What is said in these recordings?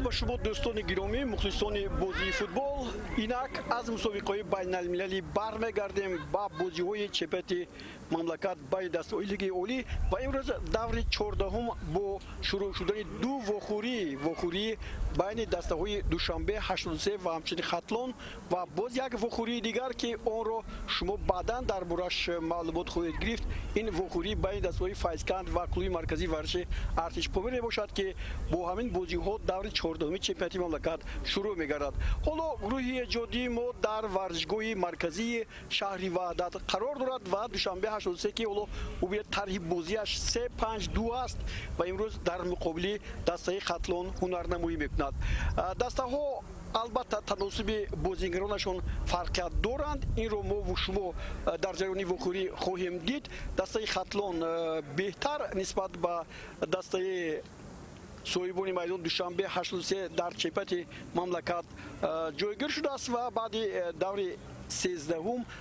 با شما دوستان گرامی مخلصان بازی فوتبال اینک از مسابقه بین المللی برمیگردیم با بازی های چپت مملکت بین دسته‌های لیگ عالی و امروز دور 14 با شروع شدن دو وخوری بین دسته‌های دوشنبه 83 و همچنین خطلون و باز یک وخوری دیگر که آن را شما بعداً در بورش معلومات خواهید گرفت. این وخوری بین دسته‌های فایزکند و کلوب مرکزی ورزش ارتش پاور باشد که با همین بازی ها دور 14 چمپیونات مملکت شروع می‌گردد. حالا گروه جدی ما در ورزشگاه مرکزی شهر وحدت قرار دارد و دوشنبه 83 که حالا او به طرح بازیش 3-5-2 است و امروز در مقابل دسته خطلون هنرنمایی می‌کند. دسته‌ها البته تناسب بازیگرانشون فرقیت دارند. این رو ما و شما در جریان وخوری خواهیم دید. دسته خطلون بهتر نسبت به دسته صاحبان میدان دوشنبه 83 در چمپیونات مملکت جایگیر شده است و بعد دور 13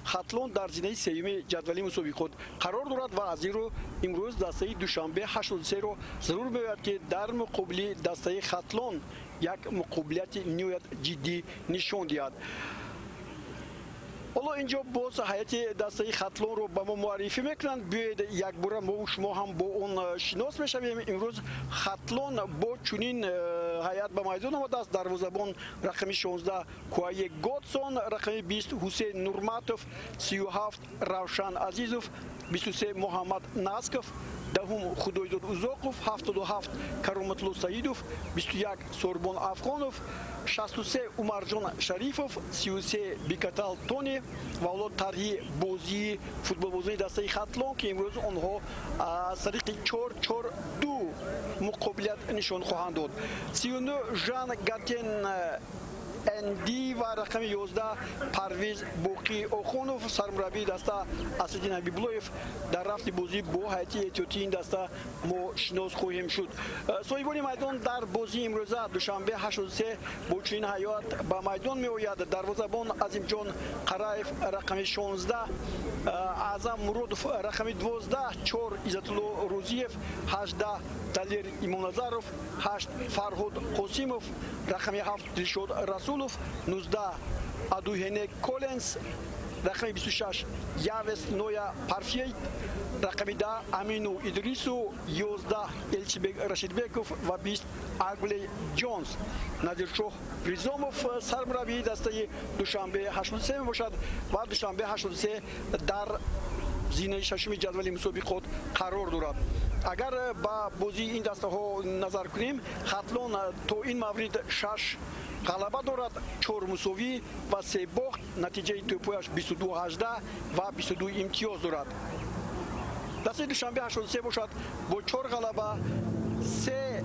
خطلون در زینه سوم جدول مسابقه خود قرار دارد و از این رو امروز دسته دوشنبه 83 رو ضرور باید که در مقابل دسته خطلون یک مقابلت نهایت جدی نشان دهد. حالا اینجا باز هیئت دسته خطلون رو به ما معرفی میکنند. بیاید یک بار ما و شما هم با اون شناس میشویم. امروز خطلون با چنین هیئت به میدان آمده است. دروازه‌بان رقم 16 کوای گودسون، رقم 20 حسین نورماتوف، 37 روشن عزیزوف، 23 محمد ناسکوف، دهم خدایزاد اوزاقوف، 77 کرامتلو سعیدوف، 21 سوربون افغانوف، 63 عمرجان شریفوف، 33 بیکاتال تونی و حالا طرح بازی فوتبال بازی دسته خطلون که امروز آنها از طریق 4-4-2 مقابلت نشان خواهند داد. 39 ژان گاتین اندی و رقم 11 پرویز بوقی اوخونوف، سرمربی دسته اسدین حبیب‌الله‌یف در رفت بازی با هیئت احتیاطی این دسته ما شناس خواهیم شد. صاحبان میدان در بازی امروز دوشنبه 83 با چنین هیئت به میدان می آید. دروازه‌بان عظیم جان قرایف رقم 16، اعظم مرودوف رقم 12، 4 عزت الله روزیف، 18 دلیر ایمان‌نظرов، 8 فرهاد قاسیموف، رقم 7 دلشاد رسولوف، 19 ادوهنه کولنس، رقم 26 یاوس نویا پارفیت، رقم 10 امینو ادریسو، 11 الچیبک رشیدبکوف و 20 اگلی جونز. نادرشاه ریزوموف سرمربی دسته دوشنبه 83 باشد و دوشنبه 83 در زینه ششم جدول مسابقه خود قرار دارد. اگر با بازی این دسته ها نظر کنیم، خطلون تو این مورد 6 غلبه دارد، 4 مساوی و 3 باخت، نتیجه توپویش 22-18 و 22 امتیاز دارد. دسته دوشنبه 83 باشد با 4 غلبه، 3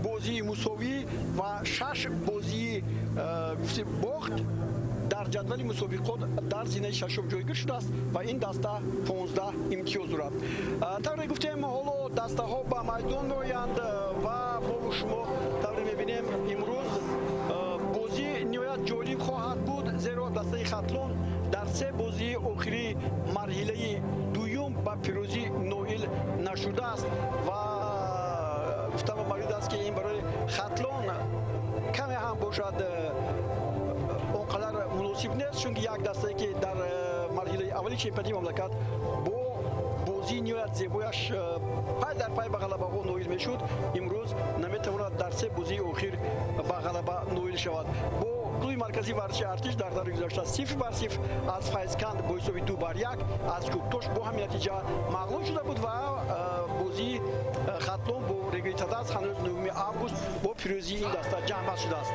بازی مساوی و 6 بازی باخت در جدول مسابقه خود در زینه ششم جایگیر شده است و این دسته 15 امتیاز دارد. طوری گفتیم حالا دسته ها به میدان میآیند و ما شما طوری میبینیم امروز بازی نهایت جالب خواهد بود، زیرا دسته خطلون در 3 بازی آخری مرحله دوم به پیروزی نائل نشده است و گفتم مورد است که این برای خطلون کمی هم باشد اونقدر مناسب نیست، چون یک دسته که در مرحله اولی چمپیونات مملکت با بازی نهایت زیبایش پای در پای به غلبه ها نائل میشد، امروز نمیتواند در 3 بازی اخیر به غلبه نائل شود. با کلوب مرکزی ورزش ارتش در دوره گذشته 0-0 از فایزکند با حساب 2-1 از کوکتوش با همین نتیجه مغلوب شده بود و بازی خطلون با رگیتاداس هنوز 9 آگوست با پیروزی این دسته جمع شده است.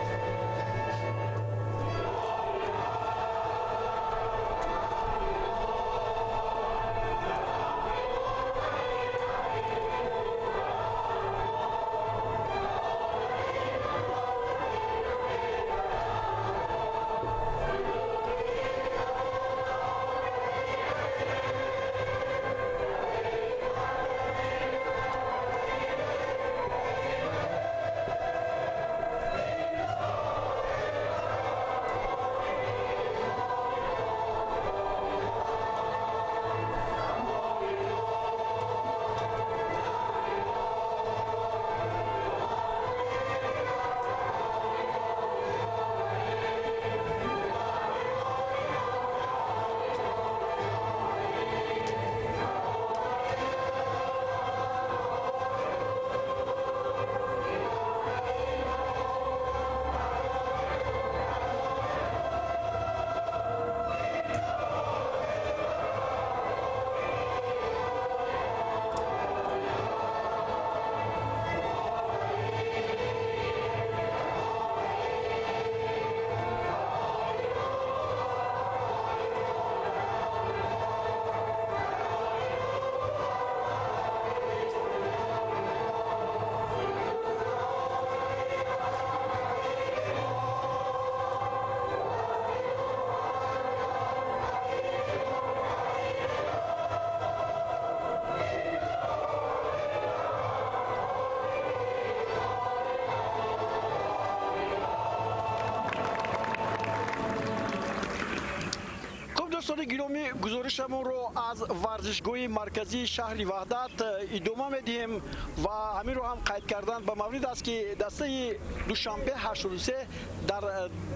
دوستان گرامی گزارشمون رو از ورزشگاه مرکزی شهر وحدت ادامه میدیم و همین رو هم قید کردن به مورد است که دسته دوشنبه 83 در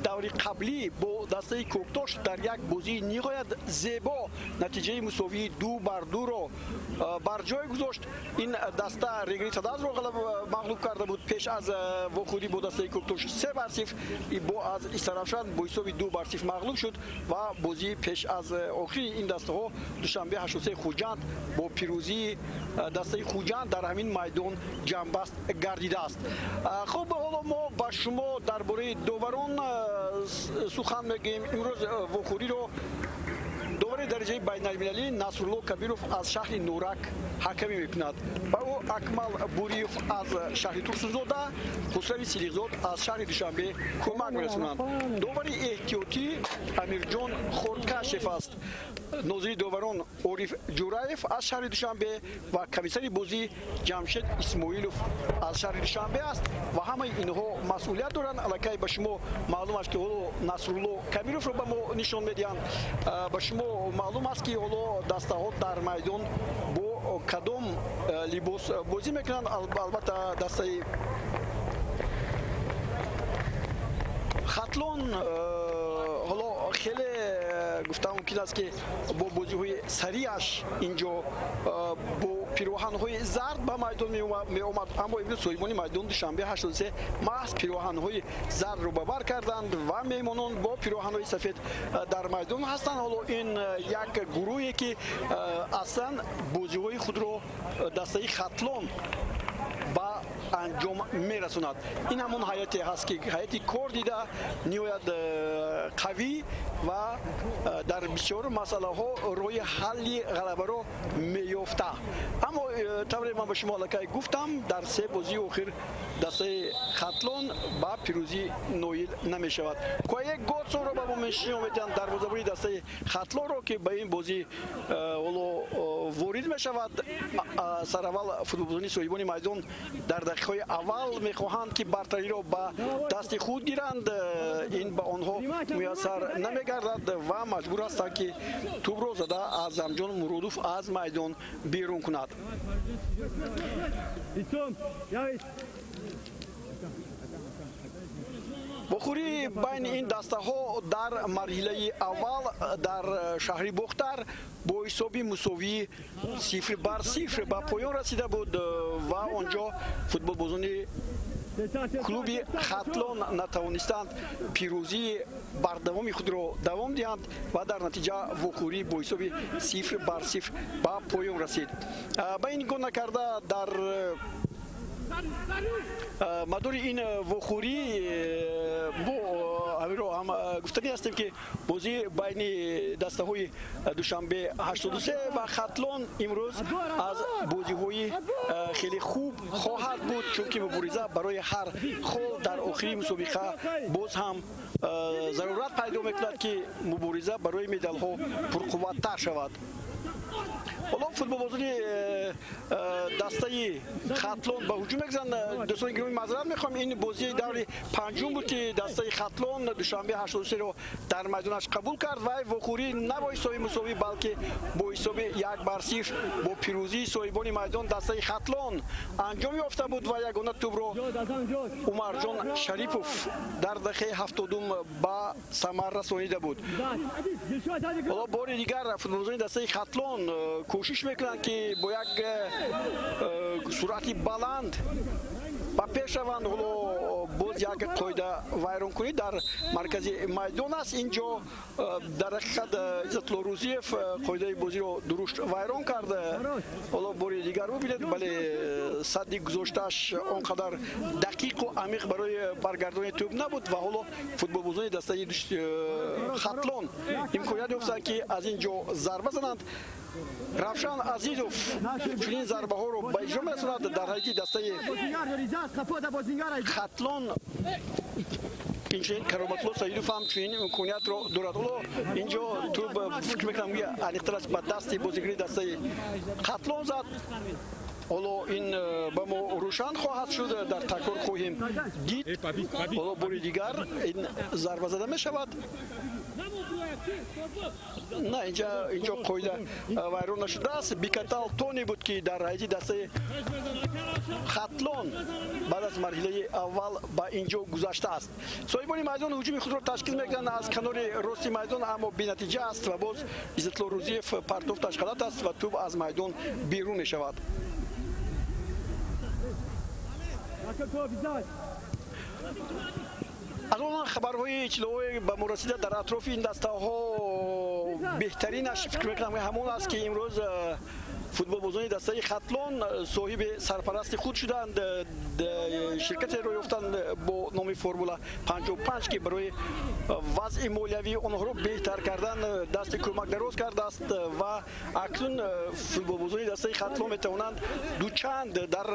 دور قبلی با دسته کوکتاش در یک بازی نهایت زیبا نتیجه مساوی 2-2 رو بر جای گذاشت. این دسته رگری تداز رو مغلوب کرده بود پیش از وخوری با دسته کوکتاش 3-0 با از استرافشان با حساب 2-0 مغلوب شد و بازی پیش از آخری این دسته ها دوشنبه 83 خوجند با پیروزی دسته خوجند در همین میدان جنبست گردیده است. خب حالا ما با شما درباره داوران سخن میگیم. امروز وخوری رو داور درجه بین المللی نصرالله کبیروف از شهر نورک حکمی میکند. با او اکمل بوریوف از شهر ترسوزاده، خسروی سیلیغزاد از شهر دوشنبه کمک میرسونند. داور احتیاطی امیرجان خردکشف است. ناظر داوران عارف جورایف از شهر دوشنبه و کمیسر بازی جمشید اسماعیلوف از شهر دوشنبه است و همه اینها مسئولیت دارند. الکی به شما معلوم است که نصرالله کبیروف رو به ما نشان میدهند. به شما معلوم است که دسته ها در میدان با کدام لباس بازی میکنند. البته دسته خطلون حالا خیلی گفتم ممکن است که با بازی های سریعش اینجا با پیراهن های زرد به میدان می اومد، اما امروز صاحبان میدان دوشنبه 83 محض پیراهن های زرد رو ببر کردند و میمانان با پیراهن های سفید در میدان هستند. حالا این یک گروهی که اصلا بازی های خود رو دسته خطلون با انجام میرسوند. این همون حیاتی هست که حیاتی کار دیده نهایت قوی و در بسیار مسئله ها روی حل غلبه رو میافته. اما طوری من به شما لکه گفتم در سه بازی اخیر دسته خطلون با پیروزی نویل نمی شود. که یک گوتسو رو به ما نشون میدن در بازی دسته خطلون رو که به این بازی وارد می شود. سر اول فوتبالیستی صاحبان میدان در دقیقه اول میخواهند که برتری را به دست خود گیرند. این به آنها میسر نمیگردد و مجبور هستند که توپ را زده از امجان مرودوف از میدان بیرون کند. بخوری بین این دسته ها در مرحله اول در شهر بختر با حسابی مساوی 0-0 به پایان رسیده بود و آنجا فوتبال بازان کلوب خطلون نتوانستند پیروزی بردوام خود را دوام دهند و در نتیجه وخوری با حسابی 0-0 به پایان رسید. به این گونه کرده در مدار این وخوری با هم گفتنی هستیم که بازی بین دسته های دوشنبه 83 و خطلون امروز از بازی های خیلی خوب خواهد بود، چون که مبارزه برای هر خال در آخری مسابقه باز هم ضرورت پیدا میکند که مبارزه برای مدال ها پرقوت‌تر شود. حالا فوتبال بازی دسته خطلون به هجوم میگذارند. دوستان گرامی معذرت میخوام، این بازی دور پنجم بود که دسته خطلون دوشنبه 83 رو در میدانش قبول کرد و وخوری نه با حساب مساوی بلکه با حساب 1-0 با پیروزی صاحبان میدان دسته خطلون انجام یافته بود و یگانه توپ رو عمرجان شریفوف در دقیقه 70 به ثمر رسانیده بود. حالا بار دیگر فوتبال دسته خطلون کوشش میکنند که با یک سرعت بلند با پیش روند. باز یک قاعده ویران کنی در مرکز میدان است. اینجا در حقیقت عزت روزیف قاعده بازی رو درست ویران کرده. حالا بار دیگر ببینید، ولی صدی گذاشتش آنقدر دقیق و عمیق برای برگردانی توپ نبود و حالا فوتبال بازی دسته خطلون امکانیت یافتند که از اینجا ضربه زنند. رفشان عزیزوف چنین ضربه ها رو به اجرا میرساند. در حالی که دسته خطلون اینچنین کرامتلو سعیدوف هم چنین امکانیت رو دارد. اینجا توپ فکر میکنم انیختر است به دست بازیگری دسته خطلون زد حالا این به ما روشن خواهد شد. در تکرار خواهیم دید. حالا بار دیگر این ضربه زده می شود. نه اینجا قاعده ویران نشده است. بیکتال تونی بود که در حیطی دسته خطلون بعد از مرحله اول به اینجا گذشته است. صاحبان میدان هجوم خود را تشکیل میکنند از کنار راست میدان، اما بی نتیجه است و باز عزتالله روزیف پرتوفتش غلط است و توپ از میدان بیرون می شود. از اون خبرهای اطلاعی به ما رسیده در اطراف این دسته ها بهترینش فکر میکنم همون است که امروز فوتبال بازان دسته خطلون صاحب سرپرست خود شدند. شرکت را یافتند با نام فرمولا 55 که برای وضع مالیوی آنها را بهتر کردن دست کمک دراز کرده است و اکنون فوتبال بازان دسته خطلون میتوانند دوچند در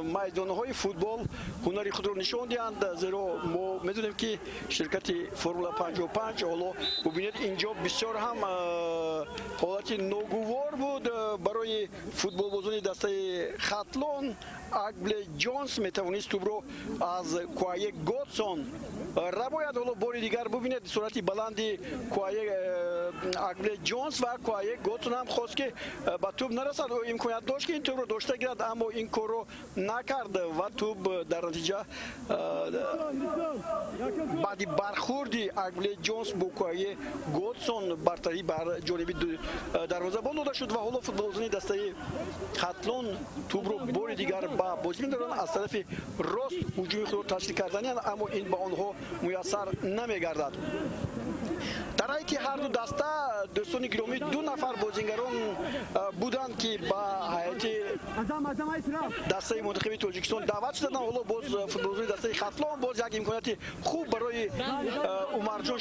میدانهای فوتبال هنری خود را نشان دهند، زیرا ما میدونیم که شرکت فرمولا 55 حالا ببینید اینجا بسیار هم حالت ناگوار بود برای فوتبال بازان دسته خطلون. اگبل جونز میتوانست توپ رو از کوایه گودسون روایت. حالا بار دیگر ببینید سرعت بلندی کوایه اگبل جونز و کوایه گودسون هم خواست که به توپ نرسد. او امکانیت داشت که این توپ رو داشته گیرد، اما این کار رو نکرد و توپ در نتیجه بعدی برخوردی اگبل جونز با کوایه گودسون برتری بر جانب دروازه‌بان داده شد و حالا فوتبال بازان دسته خطلون توپ رو بار دیگر با بازیکن دارن از طرف راست هجوم خود تشکیل کردن، اما این به آنها میسر نمیگردد. در حالی که هر دو دسته دوستان گرامی دو نفر بازیگران بودند که با هیئت دسته منتخب تاجیکستان دعوت شدند. حالا باز فوتبال دسته خطلون باز یک امکانیت خوب برای عمرجان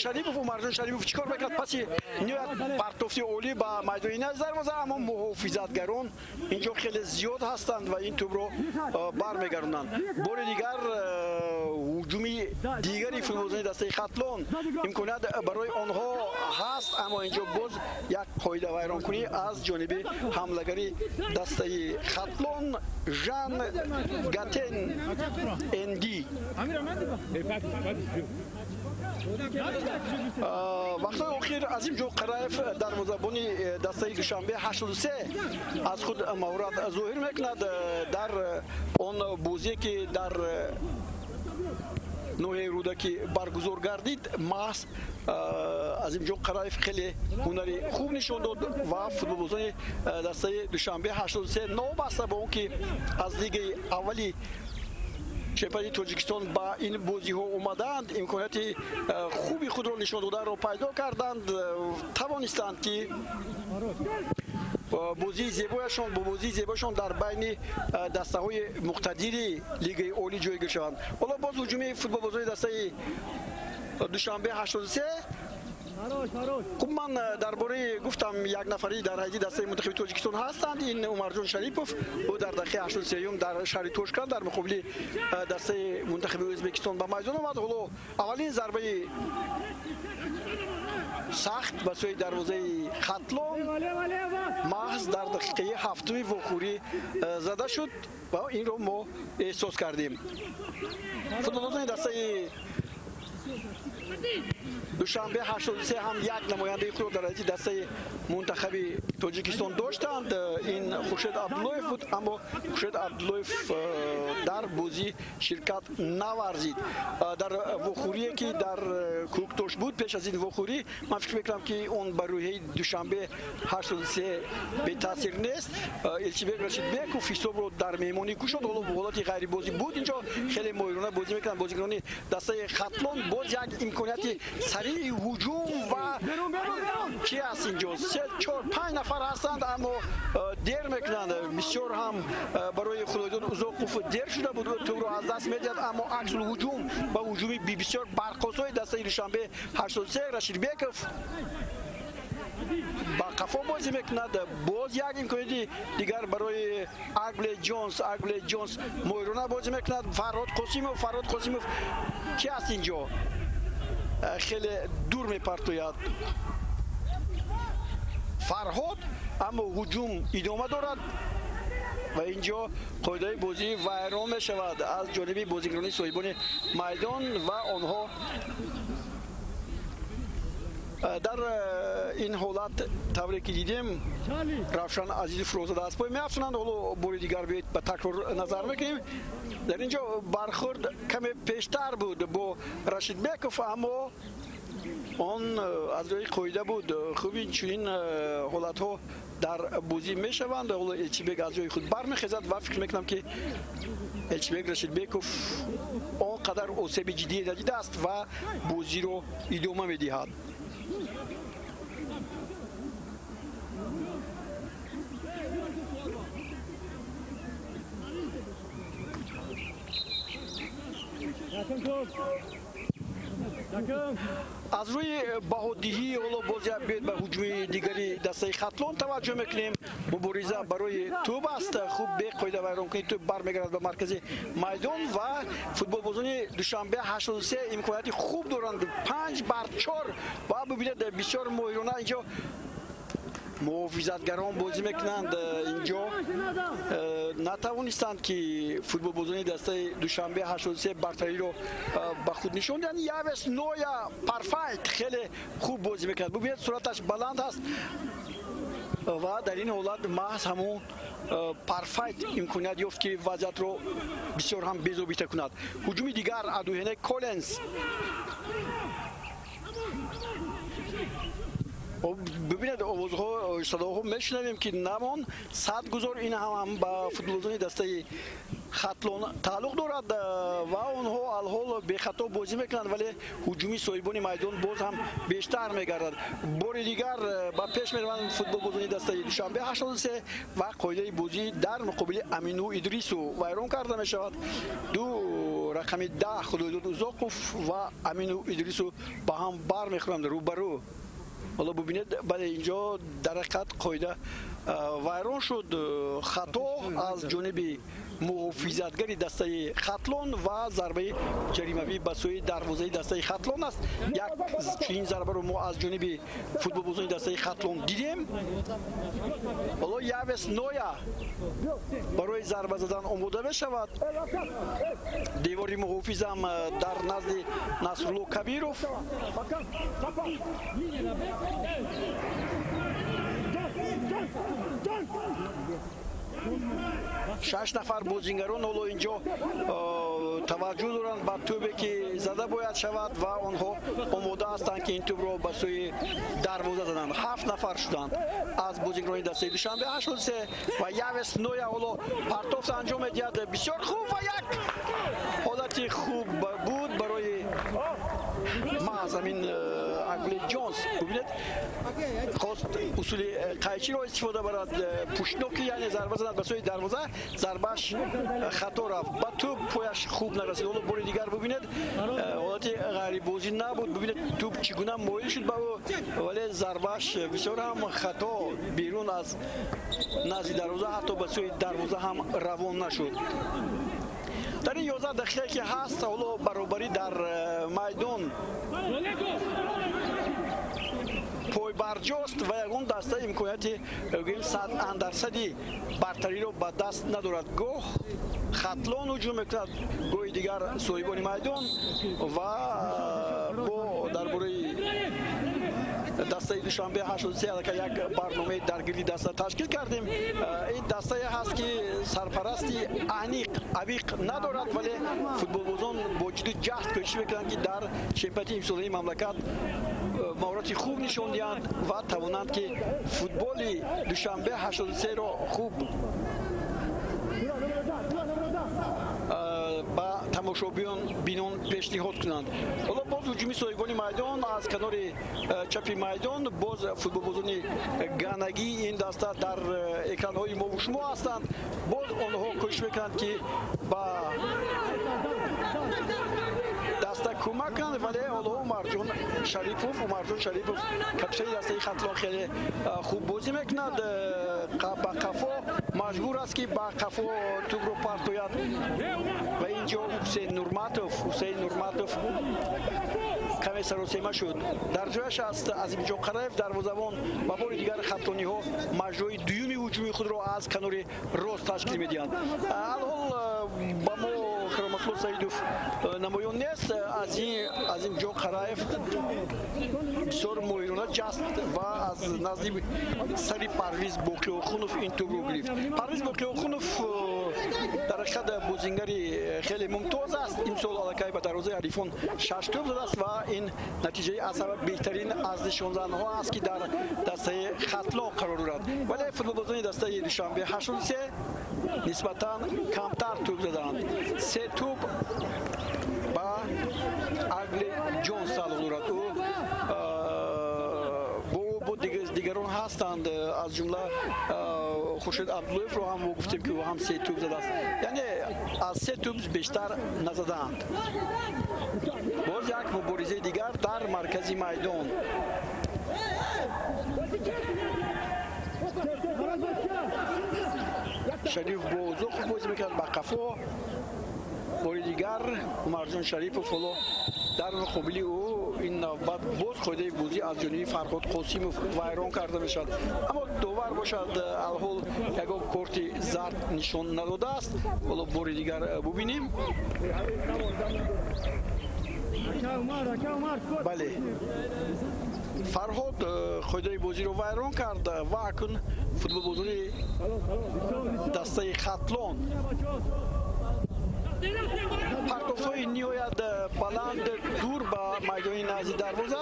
شریفوف چیکار میکرد؟ پس نیت پرتافتی اولی با میدان ضربه، اما محافظتگران اینجا خیلی زیاد هستند و این توپ رو برمیگردونند. بار دیگر هجومی دیگری فوتبال دسته خطلون امکانیت برای آنها هست، اما اینجا باز یک قاعده ویران کنی از جانب حملگری دسته خطلون ژان گاتن اندی. وقتای اخیر از اینجا قرایف در مزبانی دسته دوشنبه 83 از خود مورد ظاهر میکند در آن بازی که در نوع رودکی برگزار گردید. محض از اینجا قرایف خیلی هنری خوب نشان داد و فوتبال بازان دسته دوشنبه 83 نابسته با اون که از لیگ اولی چمپیونات تاجیکستان با این بازی ها اومدند، امکانیت خوبی خود را نشان دادن را پیدا کردند، توانستند که بازی زیبایشان با بازی زیبایشان در بین دسته های مقتدری لیگ اولی جایگیر شوند. حالا باز هجوم فوتبال بازان دسته دوشنبه 83. خب من درباره گفتم یک نفری در هیئت دسته منتخب تاجیکستان هستند، این عمرجان شریفوف او در دقیقه 83 در شهر توشکان در مقابل دسته منتخب ازبکستان به میدان آمد. حالا اولین ضربه سخت به سوی دروازه خطلون محض در دقیقه 7 وخوری زده شد و این رو ما احساس کردیم. فوتبال بازان دسته دوشنبه 83 هم یک نماینده خود در حیث دسته منتخب تاجیکستان داشتند. این خورشید عبداللهیف بود، اما خورشید عبداللهیف در بازی شرکت نورزید. در وخوری که در کوکتوش بود پیش از این وخوری من فکر میکنم که اون بر روی دوشنبه 83 به تاثیر نیست. الچیبک رشید بیک و فیسوب رو در میمانی کشید. حالا حالت غیر بازی بود اینجا خیلی مایرانه بازی میکنن بازیکنان دسته خطلون. باز یک امکانیت سریع هجوم و کی است اینجا 3 4 5 نفر هستند، اما دیر میکنند. بسیار هم برای خدایداد اوزاقوف دیر شده بود تو رو از دست میداد، اما عکس الهجوم با هجومی بسیار برقاسای دسته دوشنبه 83 رشید بیکوف با قفا بازی میکند. باز یک امکانیت دیگر برای اگبل جونز مایرانه بازی میکند. فرهاد قاسیموف کی است اینجا؟ خیلی دور میپرتوید فرهاد، اما هجوم ادامه دارد و اینجا قاعده بازی ویران می شود از جانب بازیکنان صاحبان میدان و آنها در این حالت طوری که دیدیم روشن عزیز فروزاده از پای می‌افزونند. حالا بار دیگر بیایید به تکرار نظر میکنیم. در اینجا برخورد کمی پیشتر بود با رشید بیکوف، اما آن از روی قاعده بود. خوب این چنین حالت ها در بازی میشوند. حالا الچیبک از جای خود برمیخیزد و فکر میکنم که الچیبک رشید بیکوف آنقدر آسیب جدی ندیده است و بازی رو ادامه میدهد. از روی بهادیهی حالا باز یک به هجوم دیگری دسته خطلون توجه میکنیم. مبارزه برای توپ است. خوب به قاعده ویران کنید، توپ برمیگردد به مرکز میدان و فوتبال بازان دوشنبه 83 امکاناتی خوب دارند. 5 بر 4 و ببینید بسیار ماهرانه اینجا محافظتگران بازی میکنند. اینجا نتوانستند که فوتبال بازان دسته دوشنبه 83 برتری رو به خود نشوندن. یاوس نویا پرفکت خیلی خوب بازی میکند. ببینید سرعتش بلند است و در این حالت محض همون پرفکت امکانیت یافت که وضعیت رو بسیار هم بی‌ضابطه کند. هجوم دیگر ادوهنه کولنز. ببینید آوازها صداها میشنویم که نمان صد گذار این هم با فوتبالبازان دسته خطلون تعلق دارد و آنها الحال به خطا بازی میکنند، ولی هجومی صاحبان میدان باز هم بیشتر میگردد. بار دیگر با پیش میروند فوتبالبازان دسته دوشنبه 83 و قاعده بازی در مقابل امینو ادریس ویران کرده میشود. دو رقم 10 خدایداد اوزاقوف و امینو ادریس با هم برمیخورند روبرو. حالا ببینید بعد اینجا در حقیقت قاعده ویران شد. خطا از جانب محافظتگری دسته خطلون و ضربه جریموی به سوی دروازه دسته خطلون است. یک چنین ضربه رو ما از جانب فوتبال بازان دسته خطلون دیدیم. حالا یاوس نویا برای ضربه زدن آماده بشود. دیواری محافظ هم در نزد نصرالله کبیروف. شش نفر بازیگران حالا اینجا توجه دارند به توپی که زده باید شود و آنها آماده هستند که این توپ را به سوی دروازه زنند. 7 نفر شدند از بازیگران دسته دوشنبه 83 و یاوس نویا حالا پرتافت انجام میدهد. بسیار خوب و یک حالتی خوب بود برای محض همین اگل جونز. ببینید خواست اصول قیچی را استفاده برد پوشنوکی، یعنی ضربه زند به سوی دروازه، ضربش خطا رفت با توپ پایش خوب نرسید. حالا بار دیگر ببینید حالت غیر بازی نبود. ببینید توپ چگونه مایل شد به او، ولی ضربش بسیار هم خطا بیرون از نزد دروازه، حتی به سوی دروازه هم روان نشد. در این 11 دقیقه که هست حالا برابری در میدان پای برجاست و یکون دسته امکانیت 100% برتری رو به دست ندارد. گوه خطلون هجوم میکند، گوه دیگر صاحبان میدان و با درباره دسته دوشنبه 83 که یک برنامه درگیری دسته تشکیل کردیم. این دسته هست که سرپرستی عویق ندارد، ولی فوتبال بازان با جد جهد کوشش میکنند که در چمپیونات امسالی مملکت مهارت خوب نشان دهند و توانند که فوتبال دوشنبه 83 را خوب با تماشاگران بینان پیشنهاد کنند. حالا باز هجومی صاحبان میدان از کنار چپ میدان باز فوتبال بازان گانگی این دسته در اکران های ما و شما هستند. باز آنها کوشش میکنند که با دسته کمک کنند، ولی حالا عمرجان شریفوف کپشن دسته خطلون خیلی خوب بازی میکند. با قفا مجبور است که با قفا توپ رو پرتوید و این اینجا حسین نورماتوف کمی سروسیما شد. در جایش است عظیم جان قرایف دروازه‌بان و بار دیگر خطلانی‌ها مجرای دوم هجومی خود را از کنار راست تشکیل می‌دهند. الحال با ما کرامتلو سعیدوف نمایان نیست. عظیم جان قرایف بسیار مهرانه جست و از نزد سری پرویز بوقیاخونوف این توپ رو گرفت. پرویز بوقیاخونوف در حقیقت بازیگری خیلی ممتاز است. امسال الکی به دروازه حریفان 6 توپ زده است و این نتیجه اصلا بهترین از نشانزن‌ها است که در دسته خطلان قرار دارد. ولی فوتبالبازان دسته دوشنبه 83 نسبتا کمتر توپ زدند. 3 توپ با اگل جون سال دارد. او دیگران هستند از جمله خورشید عبداللهیف رو هم گفتیم که او هم 3 توپ زده است. یعنی از 3 توپ بیشتر نزدند. باز یک مبارزه دیگر در مرکزی میدان. شریف بازو خوب بازی میکرد با قفا. بار دیگر عمرجان شریف و فلو در مقابل او این نوبت باز خوده بازی از جانب فرهاد قاسمov ویران کرده میشد. اما دوبار باشد الحال یک کارت زرد نشان نداده است. حالا بار دیگر ببینیم. بله فرهاد خوده بازی رو ویران کرد و اکنون فوتبالبازان دسته خطلان پرتوفای نهایت بلند دور به میدان نزدیک دروازه،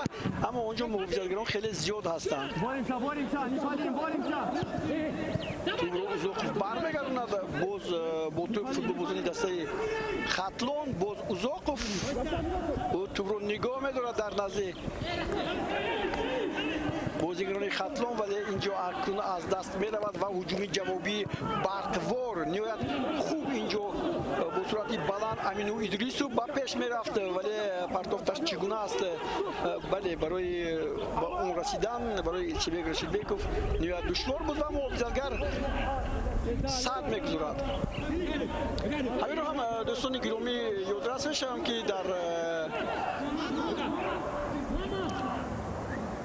اما اونجا محافظتگران خیلی زیاد هستند. توپ رو اوزاقوف برمیگرداند. باز با توپ فوتبالبازان دسته خطلان باز اوزاقوف توپ رو نگاه می‌دارد در نزد بازیگران خطلان، ولی اینجا اکنون از دست می‌رود و هجوم جوابی برقوار نهایت خوب اینجا با صورت بلند امینو ادریسو با پیش میرفت، ولی پرتافتش چگونه است؟ بله برای با اون رسیدن برای الچیبک رشیدبیکوف نهایت دشوار بود و محافظتگر صد میگذارد. همین رو هم دوستان گرامی یادرس میشم که در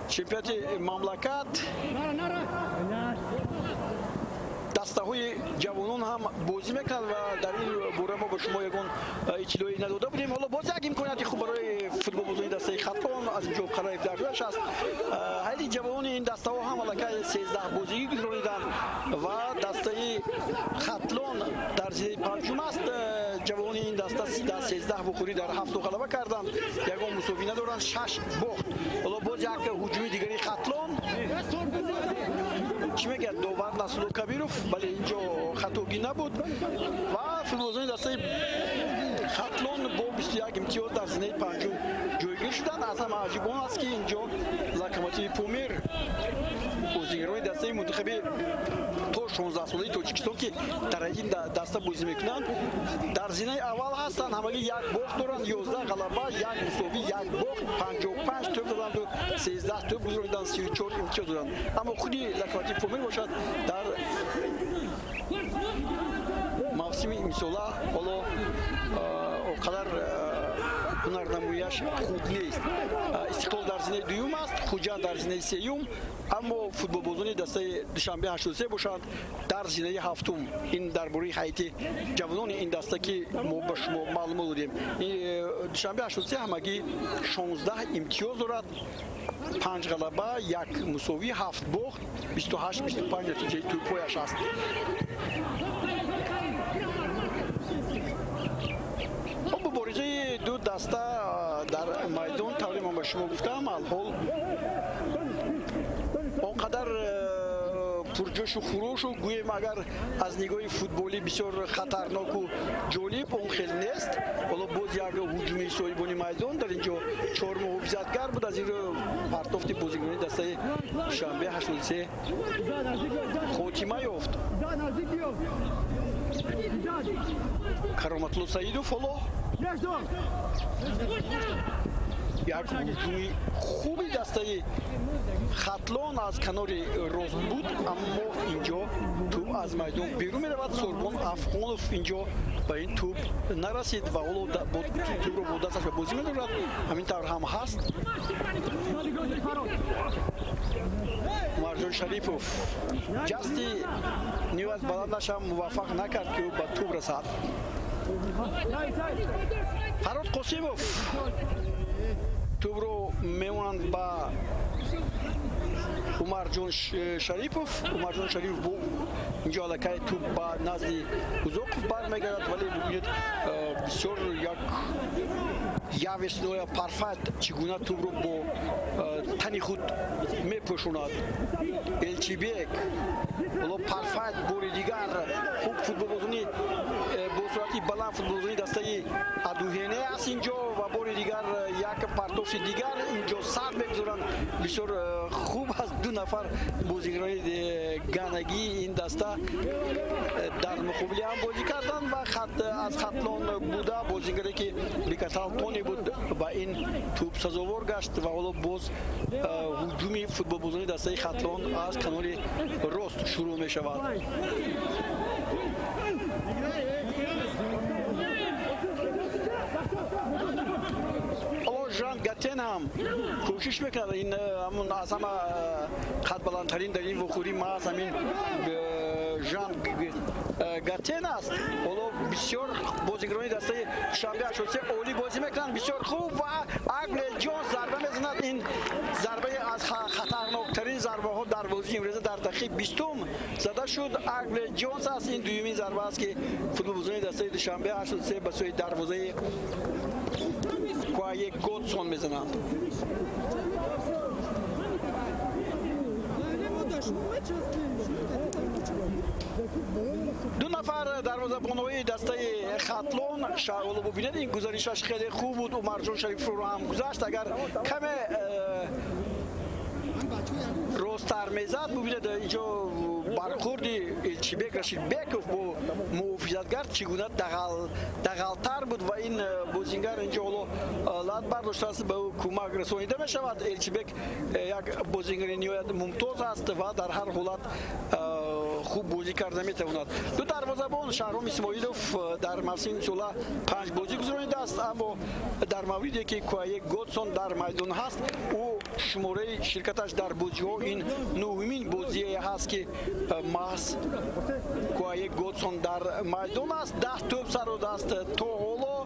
چمپیونات مملکت دسته های جوانان هم بازی میکنند و در این باره ما با شما یکون اطلاعی نداده بودیم. حالا باز یک امکانیت خوب برای فوتبالبازان دسته خطلان از اینجا قرایف در جایش است. خیلی جوانان این دسته ها هم الکی 13 بازی گذراندند و دسته خطلان در زیر پنجم است. جوانان این دسته 13 بخوری در 7 غلبه کردند، یگان مساوی ندارند، 6 باخت. حالا باز یک هجوم دیگری خطلان چی میگه داور نصر کبیروف، ولی اینجا خطاگی نبود و فوتبالبازان دسته خطلان با 21 امتیاز در زمینه پنجم جایگیر شدند. از هم عجیب آن است که اینجا لوکوموتیو پومیر بازیگران دسته منتخب تا 16 ساله تاجیکستان که در این دسته بازی میکنند در زمینه اول هستند، همگی یک باخت دارند، 11 غلبه، یک مساوی، یک باخت، 55 توپ زدند و 13 توپ گذراندند، 34 امتیاز دارند. اما خودی لوکوموتیو پومیر باشد در موسم امسال حالا اونقدر هنرنماییش خوب نیست. استقلال در زمینه دوم است، خوجند در زمینه سوم، اما فوتبالبازان دسته دوشنبه 83 باشند در زمینه هفتم. این درباره هیئت جوانان این دسته که ما به شما معلومات دادیم. دوشنبه 83 همگی 16 امتیاز دارد، 5 غلبه، 1 مساوی، 7 باخت، 28 25 نتیجه توپایش است. مبارزه دو دسته در میدان طوری من به شما گفتم الحال آنقدر پرجوش و خروش و گویم اگر از نگاه فوتبالی بسیار خطرناک و جالب اون خیلی نیست. حالا باز یک هجوم صاحبان میدان در اینجا 4 محافظتگر بود از این پرتافت بازیکنان دسته شنبه 83 خاتمه یافت. کرامتلو سعیدوف حالا یک هجومی خوبی دسته خطلان از کنار راست بود، اما اینجا تو از میدان بیرون میرود. سوربان افغانوف اینجا به این توپ نرسید و اولو توپ رو با دستش به بازی می‌دارد. همین طور هم هست. عمرجان شریفوف جستی نیوز بلندش هم موفق نکرد که او به توپ رسد. فراد قاسموف توپ رو میمونند با عمرجان شریفوف. عمرجان شریف بو اینجا لکه توپ با نزد اوزوقوف برمیگردد ولی ببینید بسیار یک یاویسنوی پرفکت چگونه توپ رو با تنی خود میپوشوند. الچیبک ولو پرفکت بوری دیگر خوب فوتبال بازی با سرعتی بلند فوتبال بازی دسته ادوهینه است اینجا و بوری دیگر یک پرتوش دیگر اینجا سر بگذارند. بسیار خوب است دو نفر بازیگران گانگی این دسته در مقابل هم بازی کردند و از خطلان بوده بازیگری که بیکتال تونی بود با این توپ سزاوار گشت و حالا باز هجومی فوتبال بازی دسته خطلان از کانال راست شروع می شود. ژان گاتن هم کوشش میکنه این همون از همه قد بلندترین در این وخوری ما از همین ژان گاتن است. حالا بسیار بازیگرانی دسته شنبه اشوسه اولی بازی میکنن بسیار خوب و اگل جونز ضربه میزند. این ضربه از خطرناکترین ضربه ها در بازی امروز در دقیقه 20 زده شد. اگل جونز است. این دومین ضربه است که فوتبال بازی دسته شنبه اشوسه به سوی دروازه کوایه گودسون میزنند. دو نفر دروازه‌بان‌های دسته خطلان شاولو ببینید این گزارشش خیلی خوب بود. عمرجان شریف رو هم گذاشت. اگر کم راست‌تر میزد ببینید اینجا برخورد الچیبک رشید بیکوف با محافظتگر چگونه دغل‌تر بود و این بازیگر اینجا لات برداشته است به او کمک رسانیده می شود. الچیبک یک بازیگر نهایت ممتاز است و در هر حالت خوب بازی کرده میتواند. دو دروازه‌بان شهرام اسماعیلوف در موسم امسال 5 بازی گذرانیده است اما در موردی که کوایه گودسون در میدان هست او شماره شرکتش در بازی‌ها این نهمین بازی هست که محض کوایه گودسون در میدان است. 10 توپ سر و دست تا حالا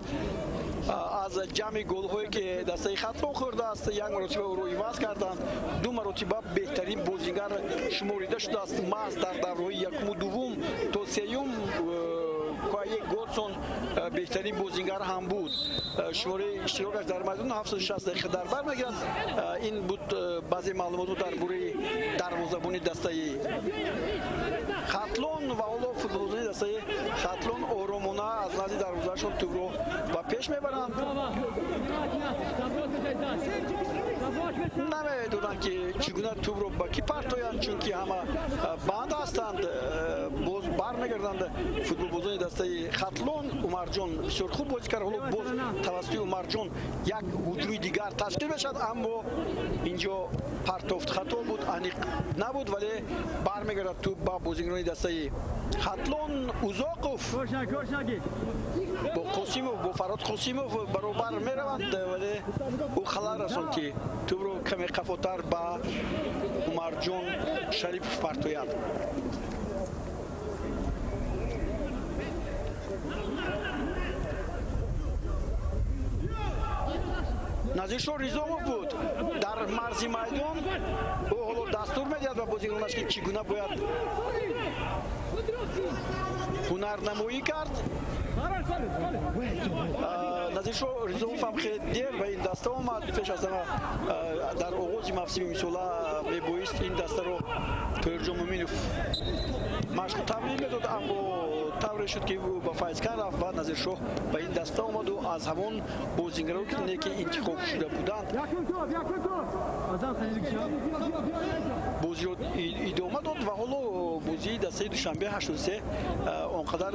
از جمع گل‌هایی که دسته خطلان خورده است یک مرتبه او رو عوض کردند. دو مرتبه بهترین بازیگر شماریده شده است. محض در دوره‌های یکم و دوم تا سوم کوایه گودسون بهترین بازیگر هم بود. شماره اشتراکش در میدان 760 دقیقه در بر میگیرد. این بود بعضی معلومات درباره دروازه‌بانی دسته خطلان و حالا فوتبال‌بازی دسته خطلان آرامانه از نزد دروازه‌شون توپ رو با پیش میبرند. نمیدونن که چگونه توپ رو با کی پرتاین چون که همه بند هستند. باز برمیگردند فوتبال‌بازی دسته خطلان. عمرجان بسیار خوب بازی کرد. حالا باز توسط عمرجان یک هجوم دیگر تشکیل بشد اما اینجا پرتافت خطا بود انیق نبود ولی برمیگردد توپ با بازیکنان دسته خطلان. اوزاقوف با قاسموف با فراد قاسموف برابر میروند ولی او خلال رساند که توپ رو کمی قفاتر با عمرجان شریف پرتاید. نازیشور ریزوموف بود در مرز میدان. او حالا دستور میدهد و بازیکنانش که چگونه باید هنرنمایی کرد. نازیشور ریزوموف هم خیلی دیر به این دسته آمد. پیش از همه در آغاز موسم امسال میبایست این دسته رو پرجام مومینوف مشق تمرین میداد اما طوری شد که با فایزکن رفت و نازیشور به این دسته آمد و از همون بازیکنانی که انتخاب شده بودند بازی رو ادامه داد و حالا بازی دسته دوشنبه 83 آنقدر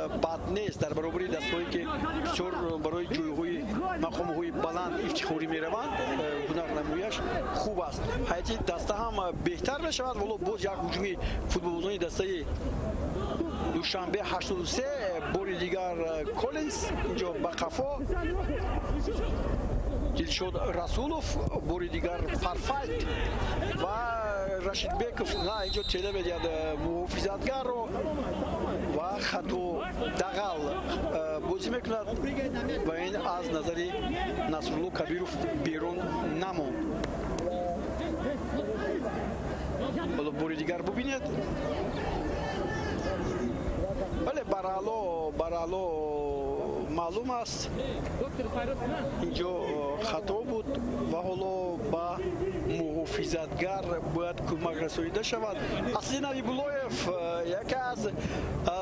بد نیست در برابر دستهایی که بسیار برای جایگاه مقام‌های بلند افتخاری میروند. هنرنماییش خوب است. حتی دسته هم بهتر میشود. حالا باز یک هجومی فوتبال‌بازی دسته دوشنبه 83 باری دیگر کولینز اینجا با قفا دلشاد رسولوف باری دیگر پرفکت و رشید بیکوف نه اینجا تله بدید محافظتگر رو و خطو دقل بازی میکند و این از نظری نصرالله کبیروف بیرون نموند. حالا باری دیگر ببینید ولی برالو معلوم است اینجا خطا بود و حالا با محافظتگر باید کمک رسانیده شود. اصلی نبی بولویف یکی از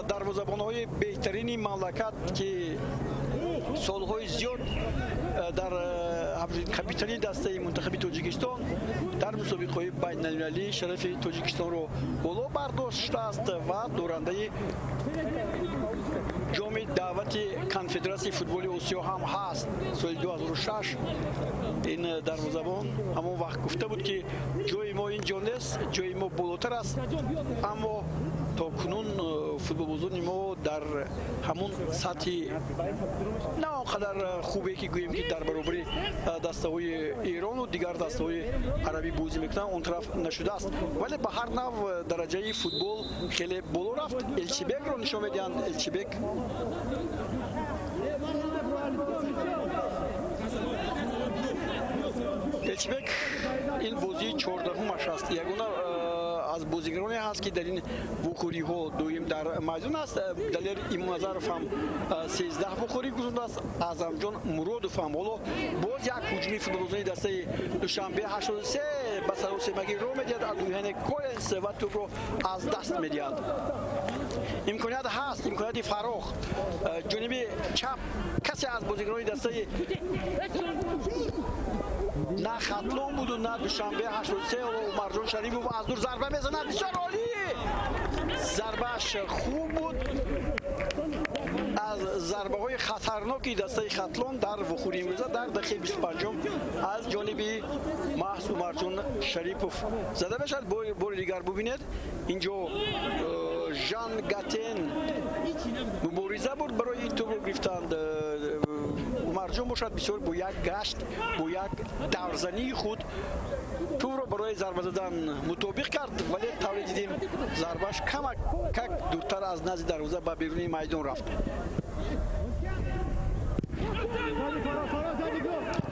دروازه‌بان‌های بهترین مملکت که سالهای زیاد در کاپیتانی دسته منتخب تاجیکستان در مسابقه‌های بین‌المللی شرف تاجیکستان رو بالا برداشته است و دورنده جام دعوت کنفدراسیون فوتبال آسیا هم هست. سال 2006 این دروازه‌بان همون وقت گفته بود که جای ما اینجا نیست، جای ما بالاتر است، اما تا کنون فوتبالبازان ما در همون سطح نه آنقدر خوبه که گوییم که در برابر دسته‌های ایران و دیگر دسته‌های عربی بازی میکنن اون طرف نشده است، ولی به هر نوع درجه فوتبال خیلی بالا رفت. الچیبک رو نشون میدن. الچیبک این بازی 14مش است. یگانه از بازیگرانی هست که در این بخوری ها دویم در میدان است. دلیر ایمانزارف هم 13 بخوری گذاشته است. اعظمجان مرادوف هم. حالا باز یک هجومی فوتبالبازی دسته دوشنبه 83 به سراسیمگی رو میدهد. ادویهن کولینز و توپ رو از دست میدهد. امکانیت هست، امکانیت فراخ جانب چپ کسی از بازیگران دسته نه خطلون بود و نه دوشنبه 83 و عمرجان شریفوف از دور ضربه میزند. بسیار عالی، ضربهش خوب بود. از ضربه های خطرناکی دسته خطلون در وخوری امروزه در دقیقه 25 از جانب محض عمرجان شریفوف زده بشد. بار دیگر ببینید اینجا ژان گاتین مبارزه بود برای این توپ رو گرفتند. عمرجان باشد بسیار با یک گشت با یک دورزنی خود توپ رو برای ضربه زدن مطابق کرد، ولی طوری دیدیم ضربهش کمک دورتر از نزد دروازه به بیرون میدان رفت.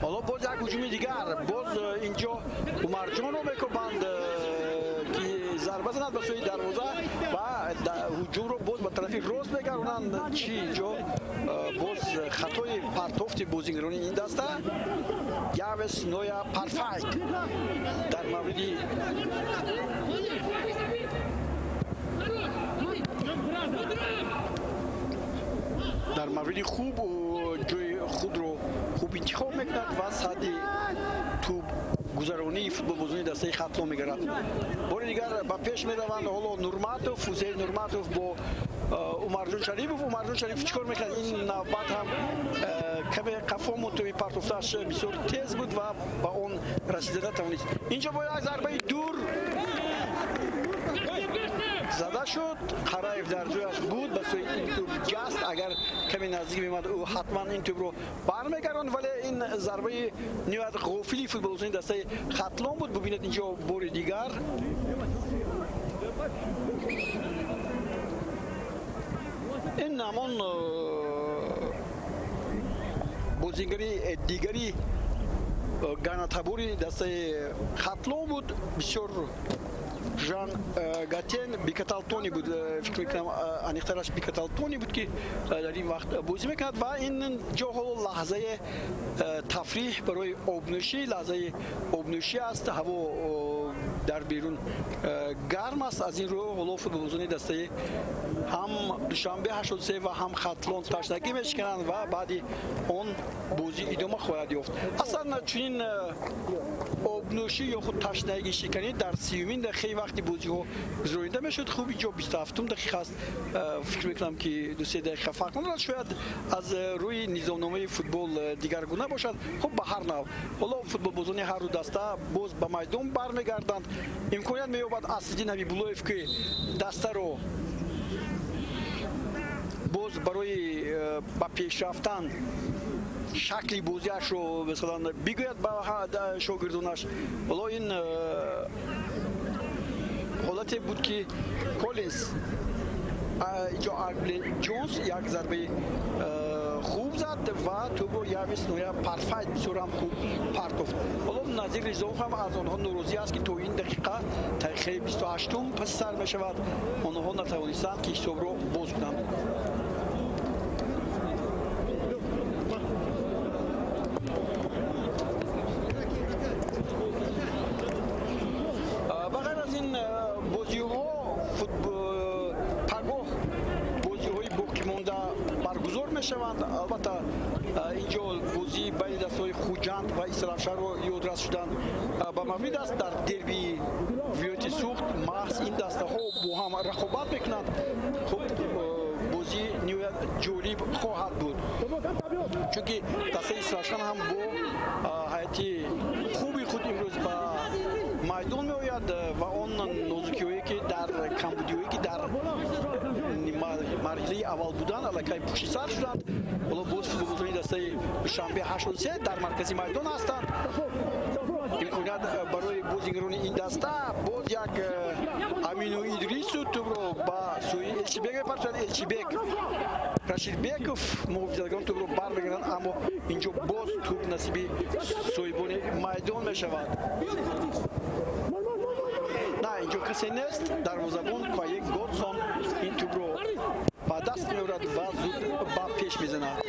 حالا باز یک هجوم دیگر، باز اینجا عمرجان رو میکوبند که ضربه زند به سوی دروازه و هجوم رو باز به طرف راست میگردونند. چی اینجا باز خطای پرتافت بازیگران این دسته یاوس نویا پرفکت در موردی خوب جای خود رو خوب انتخاب میکند و صدی توپ گذرانی فوتبالبازی دسته خطلو میگرد. بار دیگر با پیش میروند. حالا نورماتوف، حسین نورماتوف با عمرجان شریفوف. عمرجان شریف چیکار میکرد؟ این نوبت هم کمی قفا توی پرتافتش بسیار تیز بود و با اون رسیدن توانست. اینجا با یک ضربه دور زده شد. خرایف در جایش بود به سوی این توپ جست. اگر کمی نزدیک میمد او حتما این توپ رو برمیگرداند، ولی این ضربه نیوت غافلی فوتبالبازی دسته خطلون بود. ببینید اینجا بار دیگر این همان بازیگری دیگری گاناتابوری دسته خطلون بود. بسیار ژان گاتین بیکتالتونی بود، فکر میکنم انیخترش بیکتالتونی بود که در این وقت بازی میکرد و این جا لحظه تفریح برای آبنوشی، لحظه آبنوشی است. هوا در بیرون گرم است. از این رو هلو فوتبالبازان دسته هم دوشنبه 83 و هم خطلون تشنگی میشکنند و بعدی اون بازی ادامه خواهد یافت. اصلا چنین آبنوشی یا خود تشنگی شکنی در 30مین دقیقه وقتی بازی ها گذرانده میشد. خوب اینجا 27م دقیقه است. فکر میکنم که 2-3 دقیقه فرق ندارد. شاید از روی نظامنامه فوتبال دیگر گونه باشد. خب به هر نوع حالا فوتبالبازان هر دو دسته باز به میدان برمیگردند. امکانیت مییابد اسدالدین حبیب‌اللهیف که دسته رو боз барои ба пешрафтан шакли бозиашро масалан бигӯяд ба шогирдонаш вало ин ҳолате буд ки Коллинс اینجا آرگل جونز یک ضربه خوب زد و توبو یاویس نویا پرفکت بسیار هم خوب پرت گفت. حالا نظیر ریزوف هم از آنها نوروزی است که تو این دقیقه تاریخ 28م پس سر می شود آنها نتوانستند که حساب رو باز کنند. بغیر از این بازی ها برگزار میشوند. البته اینجا بازی بین دستای خوجند و اسرافشهر رو یادرس شدند با مورد است در دربی ویوتی سوخت محض این دسته ها با هم رقابت میکنند. خب بازی نیویت جالب خواهد بود چون که دسته اسرافشهر هم با هیئت خوبی خود امروز با میدان میآید و آن نازکی‌هایی که در کمبودی‌هایی که در مرحله اول بودن علاقه پشت سر شدند. ولی باز فوتبال‌بازی دسته شنبه 83 در مرکز میدان هستند. امکانات برای بازیگران این دسته باز یک امینو ادریسو توپ رو با سوی الچیبک می‌پرسد. الچیبک رشید بیکوف محافظگان توپ رو برمی‌گیرند اما اینجا باز توپ نصیب صاحبان میدان می‌شود. نه اینجا کسی نیست. دروازه‌بان کایک گودسون این توپ رو با دست می‌آورد و زود با پیش می‌زند.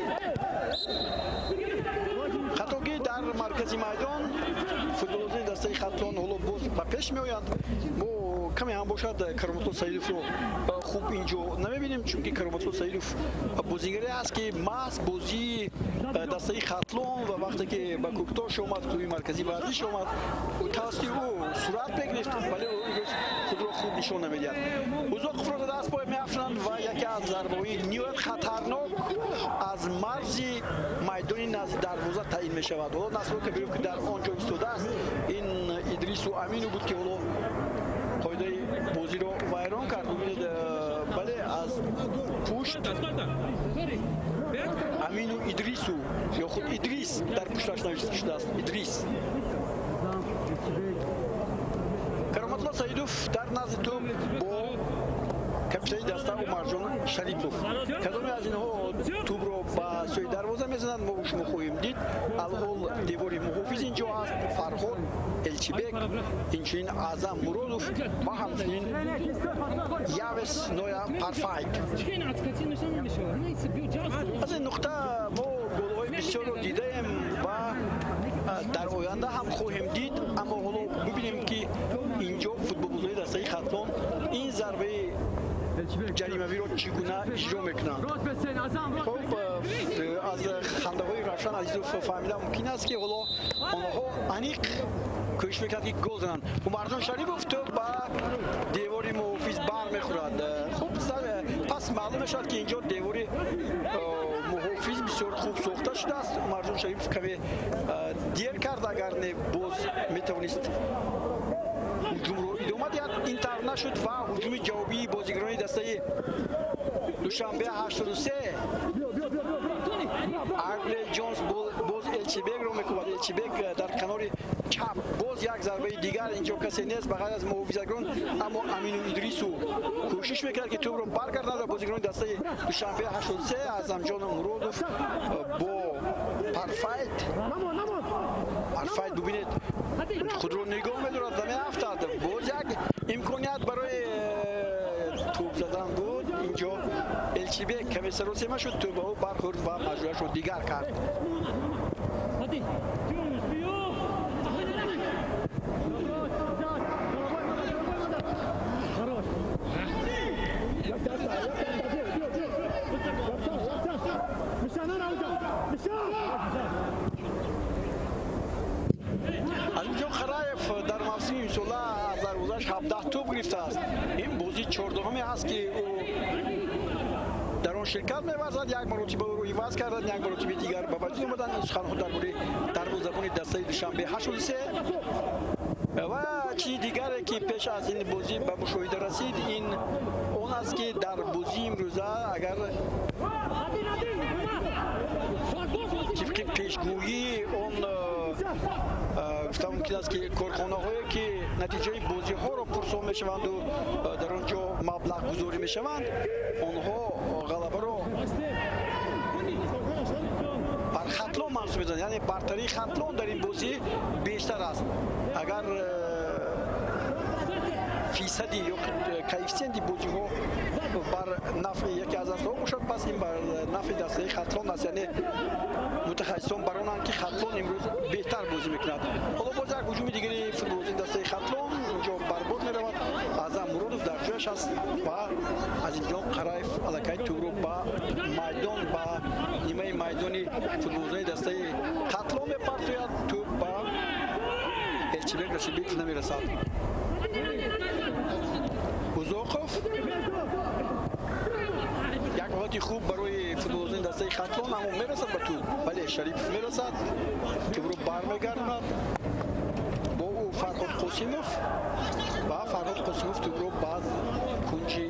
خطاگی در مرکز میدان فوتبال‌بازی دسته خطلان حالا باز با پیش می‌آیند. ما کمی هم باشد کرامت‌الله سعیدوف رو خوب اینجا نمی‌بینیم چون که کرامت‌الله سعیدوف بازیگری است که محض بازی دسته خطلان و وقتی که با کوکتاش اومد توی مرکزی ورزش اومد توسط او صورت بگرفت ولی او خود را خوب نشان نمی‌دهد. اوضاع فرود دست پای می‌افشانند و یکی از ضربه‌های نیویت خطرناک از مرز میدان نزد دروازه تعیین می‌شود. حالا نصر کبیروف که در آنجا ایستاده است این ادریس و امینو بود که حالا قاعده بازی رو ویران کرد. ببینید بله از پشت امینو ادریسو یا خود ادریس در پشتش نوشته شده است. ادریس کرامت‌الله سعیدوف در نزد توپ با کاپیتان دسته عمرجان شریپوف کدام از اینها توپ رو با سوی دروازه میزنند ما شما خواهیم دید. الحال دیواری محافظ اینجا هست. فرهاد الچیبک اینچنین اعظم مرادوف و همچنین یاویس نویا پرفکت. از این نقطه ما گل‌های بسیار رو دیدیم و در آینده هم خواهیم دید اما حالا ببینیم که اینجا فوتبال‌بازی دسته خطلان این ضربه جریمه‌ای رو چگونه اجرا میکنند. خب از خنده‌های روشن عزیزوف فهمیدن ممکن است که حالا آنها انیق کوشش میکنند که گل زنند. عمرجان شریپوف تو با دیواری محافظ بر میخورد. خب پس معلوم شد که اینجا دیواری محافظ بسیار خوب ساخته شده است. عمرجان شریپوف کمی دیر کرد اگر نه باز میتوانست هجوم رو ادامه دهد. اینطور نشد و هجوم جوابی بازیگران دسته دوشنبه 83 آرگل جونز باز الچیبک رو میکند. الچیبک در کنار چپ باز یک ضربه دیگر اینجا کسی نیست بغیر از محافظگان اما امینو ادریسو کوشش میکرد که توپ رو برگرداند. بازیگران دسته دوشنبه 83 اعظمجان مرادوف با پرفکت ببینید خود رو نگاه می‌دارد نمی‌افتاد. باز یک امکانیت برای توپ زدن بود. اینجا الچیبک کمی سراسیمه شد توپ او برخورد و مجبورش رو دیگر کرد. علیجان خرایف در موسم امسال از دروازه‌اش 17 توپ گرفته است. این بازی 14می است که او در آن شرکت می‌ورزد. یک مرتبه او رو عوض کردند یک مرتبه دیگر به وجود آمدند. این سخن‌ها درباره دروازه‌بان دسته دوشنبه 83 و چیز دیگری که پیش از این بازی به مشاهده رسید این اون است که در بازی امروزه اگر طبق پیشگویی اون گفتم ممکن است که کارخانه هایی که نتیجه بازی ها را پرسان می شوند و در آنجا مبلغ گذاری می شوند آنها غلبه را بر خطلون منصوب می‌دانند، یعنی برتری خطلون در این بازی بیشتر است. اگر فیصدی یا کوفیشنت بازی ها بر نفع یکی از دسته‌ها باشد پس این بر نفع دسته خطلون است، یعنی متخصصان برانند که خطلون امروز بهتر بازی میکند. حالا باز یک هجوم دیگری فوتبالیست دسته خطلون اینجا برباد میرود، اعظم مرادوف در جایش است و از اینجا قرایف الکی توپ رو با میدان با نیمه میدانی فوتبالیست دسته خطلون میپرتوید، توپ با الچیبک رشیدبیک نمیرسد. بوزوخوف یک وقتی خوب برای فوتبالیست دسته خطلون اما میرسد به توپ، ولی شریف میرسد توپ رو برمیگرداند با او فرهاد قاسموف و فرهاد قاسموف توپ رو باز کنجی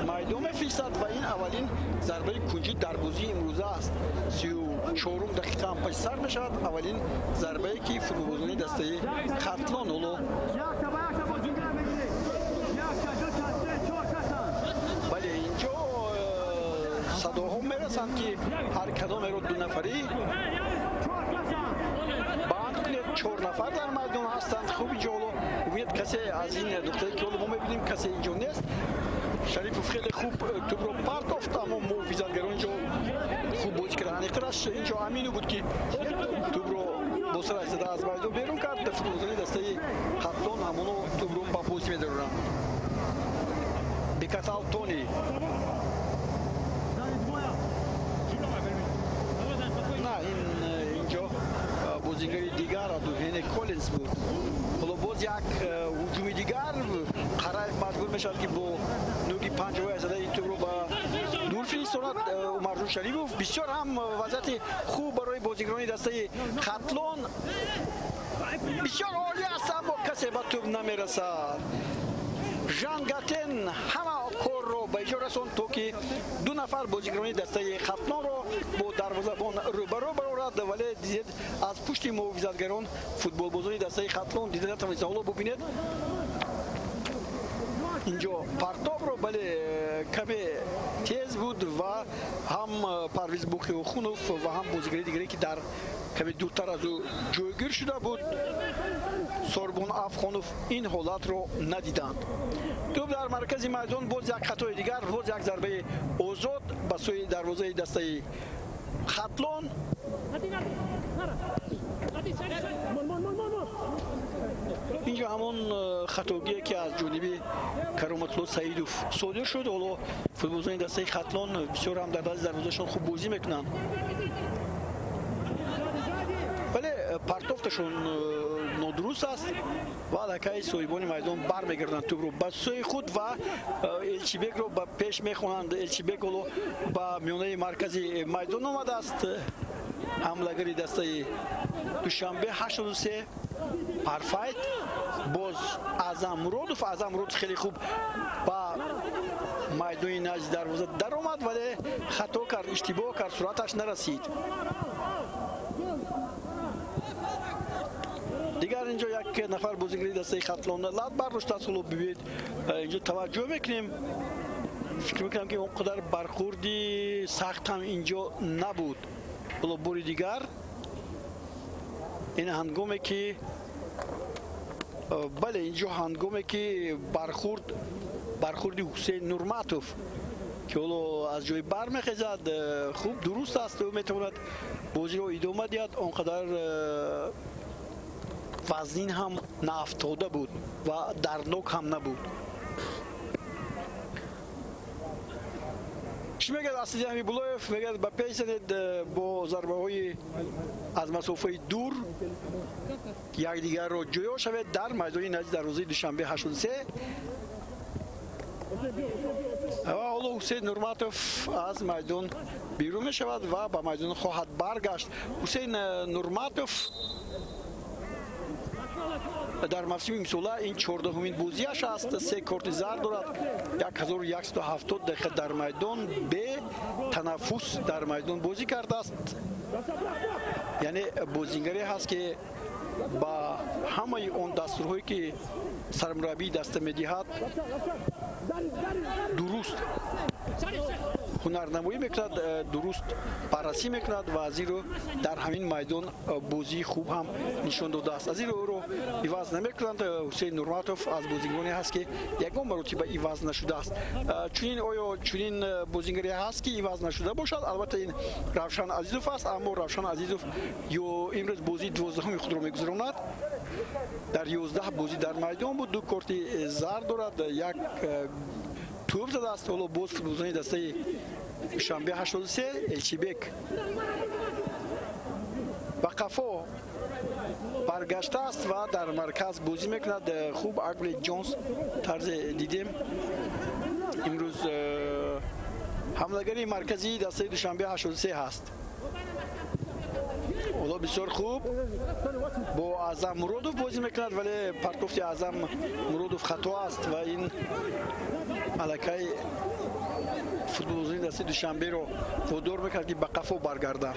میدان میفرستد و این اولین ضربه کنجی در بازی امروزه است. 34 دقیقه هم پشت سر میشود اولین ضربه که فوتبالیست دسته خطلون هلو ولی اینجا صداها میرسند که هر کدام رو دو نفری باند کنید، 4 نفر در میدان هستند. خوب اینجا امید کسی از این نقطه‌ای که ما میبینیم کسی اینجا نیست. شریف خیلی خوب توپ رو پرتافت اما محافظتگران اینجا خوب بازی کردند. اختراش اینجا امینو بود که توپ رو با سرعت زده از میدان بیرون کرد. فوتبالیست دسته خطلون همونو توپ رو با پوست می‌دارند. بیکاتال تونی بازیگری دیگر دوهین کولینز بود. حالا باز یک هجوم دیگر قرایف مجبور میشد که با نوگی پنجه زده این توپ رو با دور فرستاند. عمرجون شریفوف بسیار هم وضعیت خوب برای بازیگران دسته خطلون بسیار عالی است اما کسی به توپ نمیرسد. ژان گاتن همه کار رو به اجرا رساند تا که 2 نفر بازیگران دسته خطلون رو با دروازه‌بان روبرو برآورد، ولی دید از پشت محافظتگران فوتبال بازان دسته خطلون دیده نتوانست. حالا ببینید اینجا پرتاب رو بله کمی تیز بود و هم پرویز بوخیوخونوف و هم بازیگری دیگری که در کمی دورتر از او جایگیر شده بود سوربون افخانوف این حالت رو ندیدند. توپ در مرکز میدان، باز یک خطای دیگر، باز یک ضربه آزاد به سوی دروازه دسته خطلون. اینجا همون خطاگی که از جانب کرامت‌الله سعیدوف صادر شد. حالا فوتبالیستان دسته خطلون بسیار هم در دست دروازه‌شان خوب بازی میکنن ولی پرتافتشون نادرست است و الکی صاحبان میدان برمیگردند توپ رو به سوی خود و الچیبک رو به پیش میخوانند. الچیبک رو به میانه مرکزی میدان آمده است. حمله‌گری دسته دوشنبه 83 پرفایت باز اعظم مرادوف خیلی خوب با میدان نزد دروازه در آمد ولی خطا کرد، اشتباه کرد، سرعتش نرسید. دیگر اینجا یک نفر بازیگری دسته خطلون لات برداشته است. حالا ببینید اینجا توجه میکنیم، فکر میکنم که اونقدر برخوردی سخت هم اینجا نبود. حالا بوری دیگر این هنگامی که بله اینجا هنگامی که برخوردی حسین نورماتوف که حالا از جای برمیخیزد خوب درست است و میتواند بازی رو ادامه دهد. اونقدر وزن هم نافتاده بود و دردناک هم نبود. چی میگه اسدی امیربولویف؟ میگه با پیش زدید با ضربه های از مسافه دور یک دیگر رو جویا شود در میدان نزد دروازه دوشنبه 83 و حالا حسین نورماتوف از میدان بیرون می شود و به میدان خواهد برگشت. حسین نورماتوف дар мавсими имсола ин 14-умин бозиаш аст. 3 корти зард дорад, 1170 дақиқа дар майдон бе танаффус дар майдон бозӣ кардааст. яъне бозингаре ҳаст ки ба ҳамаи он дастурҳое ки сармураббии даста медиҳад дуруст ҳунарнамоӣ мекунад, дуруст баррасӣ мекунад ва аз инро дар ҳамин майдон бозии хуб ҳам нишон додааст. аз инро ӯро иваз намекунанд. ҳусейн нурматов аз бозигароне ҳаст ки ягон маротиба иваз нашудааст. чунин оё чунин бозингаре ҳаст ки иваз нашуда бошад? албатта ин Равшан Азизов аст, аммо Равшан Азизов ё имрӯз бозии 12-уми худро мегузаронад. дар 11 бозӣ дар майдон буд, 2 корти зард дорад, 1 توپ زده است. ولو باز فوتبالزنی دسته شنبه 83 الچیبک با قفا برگشته است و در مرکز بازی میکند. خوب اگلی جونز طرز دیدیم امروز حملگری مرکزی دسته دوشنبه 83 هست. ولو بسیار خوب با اعظم مرودوف بازی میکند، ولی پرتوفت اعظم مرودوف خطا است و این الکای فوتبالزنی دسته دوشنبه رو وادار میکرد که به قفا برگرده.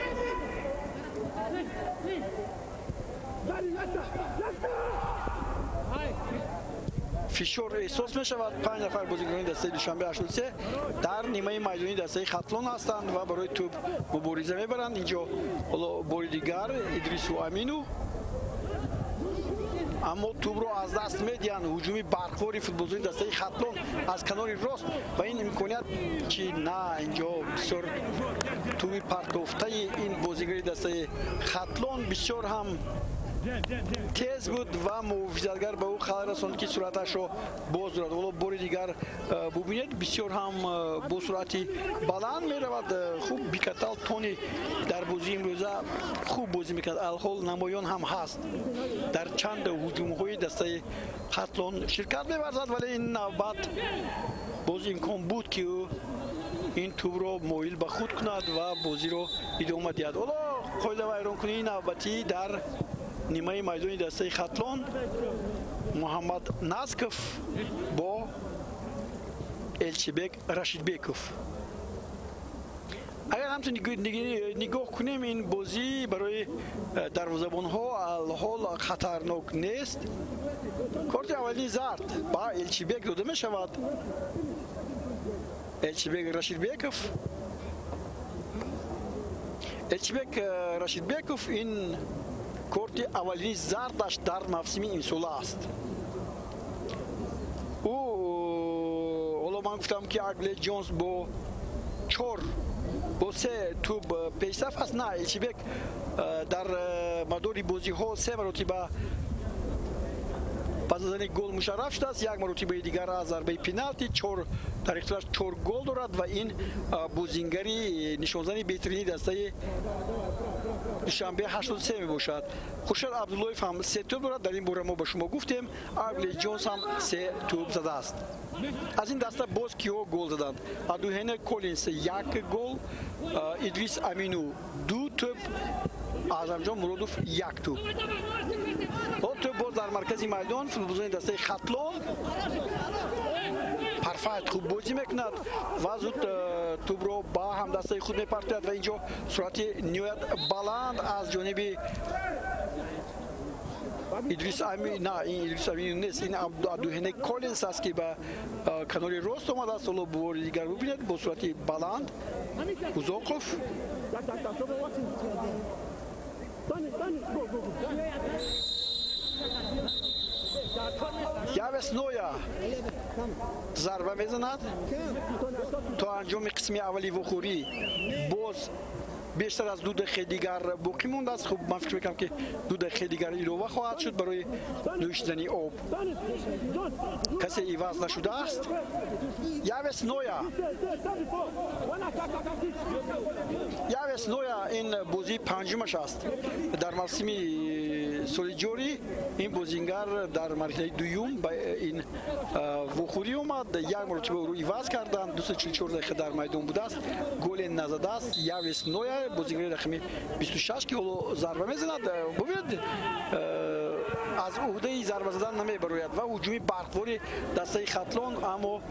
فشار احساس می شود. 5 نفر بازیکنان دسته دوشنبه 83 در نیمه میدانی دسته خطلون هستند و برای توپ مبارزه میبرند. اینجا حالا بار دیگر ادریس و امینو اما توپ رو از دست میدن. هجومی برخوری فوتبالزنی دسته خطلون از کنار راست و این امکانیت که نه اینجا بسیار توپ پرتافته این بازیگر دسته خطلون بسیار هم تیز بود و محافظتگر به او خبر رساند که سرعتش را باز دارد. ولی بار دیگر ببینید بسیار هم با سرعتی بلند می رود. خوب بیکتال تونی در بازی امروزه خوب بازی میکرد. الحال نمایان هم هست در چند هجوم های دسته خطلون شرکت می‌ورزد، ولی این نوبت باز امکان بود که این توپ را مایل به خود کند و بازی را ادامه دهد. ولی قاعده ویران کنی نوبتی در نیمه میدانی دسته خطلون محمد نازکوف با الچیبک رشیدبیکوف. اگر همچون نگاه کنیم این بازی برای دروازه‌بان ها الحال خطرناک نیست. کارت اولی زرد با الچیبک داده می شود. الچیبک رشیدبیکوف. الچیبک رشیدبیکوف این کارت اولی زردش در موسم امسال است. او حالا من گفتم که اگلی جونز با 3 توپ پیشرفت است. نه، الچیبک در مدار بازی ها 3 مرتبه پس از گل مشرف شده است. 1 مرتبه دیگر از ضربه پنالتی، در اختیارش 4 گل دارد و این بازیگری نشانزنی بهترین دسته دوشنبه 83 می باشد. خورشید عبداللهیف هم 3 توپ دارد. در این باره ما با شما گفتیم اگلی جونز هم 3 توپ زده است. از این دسته باز کیو گل زدند؟ ادوهن کولینز 1 گل، ادریس امینو 2 توپ، اعظمجان مرودوف 1 توپ. توپ باز در مرکز میدان فوتبالزنی دسته خطلون پرفکت خوب بازی میکند و زود توپ رو با هم دسته خود میپرتد و اینجا سرعت نهایت بلند از جانب ادریس امین، نه این ادریس امین نیست، این ادوهن کولینز است که به کنار راست آمده است. حالا بار دیگر ببینید با سرعت بلند اوزاقوف یاوس نویا ضربه میزند تا انجام قسم اولی وخوری. باز بیشتر از 2 دقیقه دیگر باقی مونده است. خب من فکر میکنم که 2 دقیقه دیگر ایروا خواهد شد برای نوشیدنی آب. کسی ایواز نشده است. یاوس نویا این بازی 5مش است در موسم سال جاری. این بازیگر در مرحله دوم با این وخوری اومد. 1 مرتبه او رو ایواز کردن. 244 دقیقه در میدان بوده است. گل نزده است. یاوس نویا بازیگر رقم 26 که حالا ضربه میزند. ببینید از عهده ضربه زدن نمیبروید و هجومی برقوری دسته خطلون. اما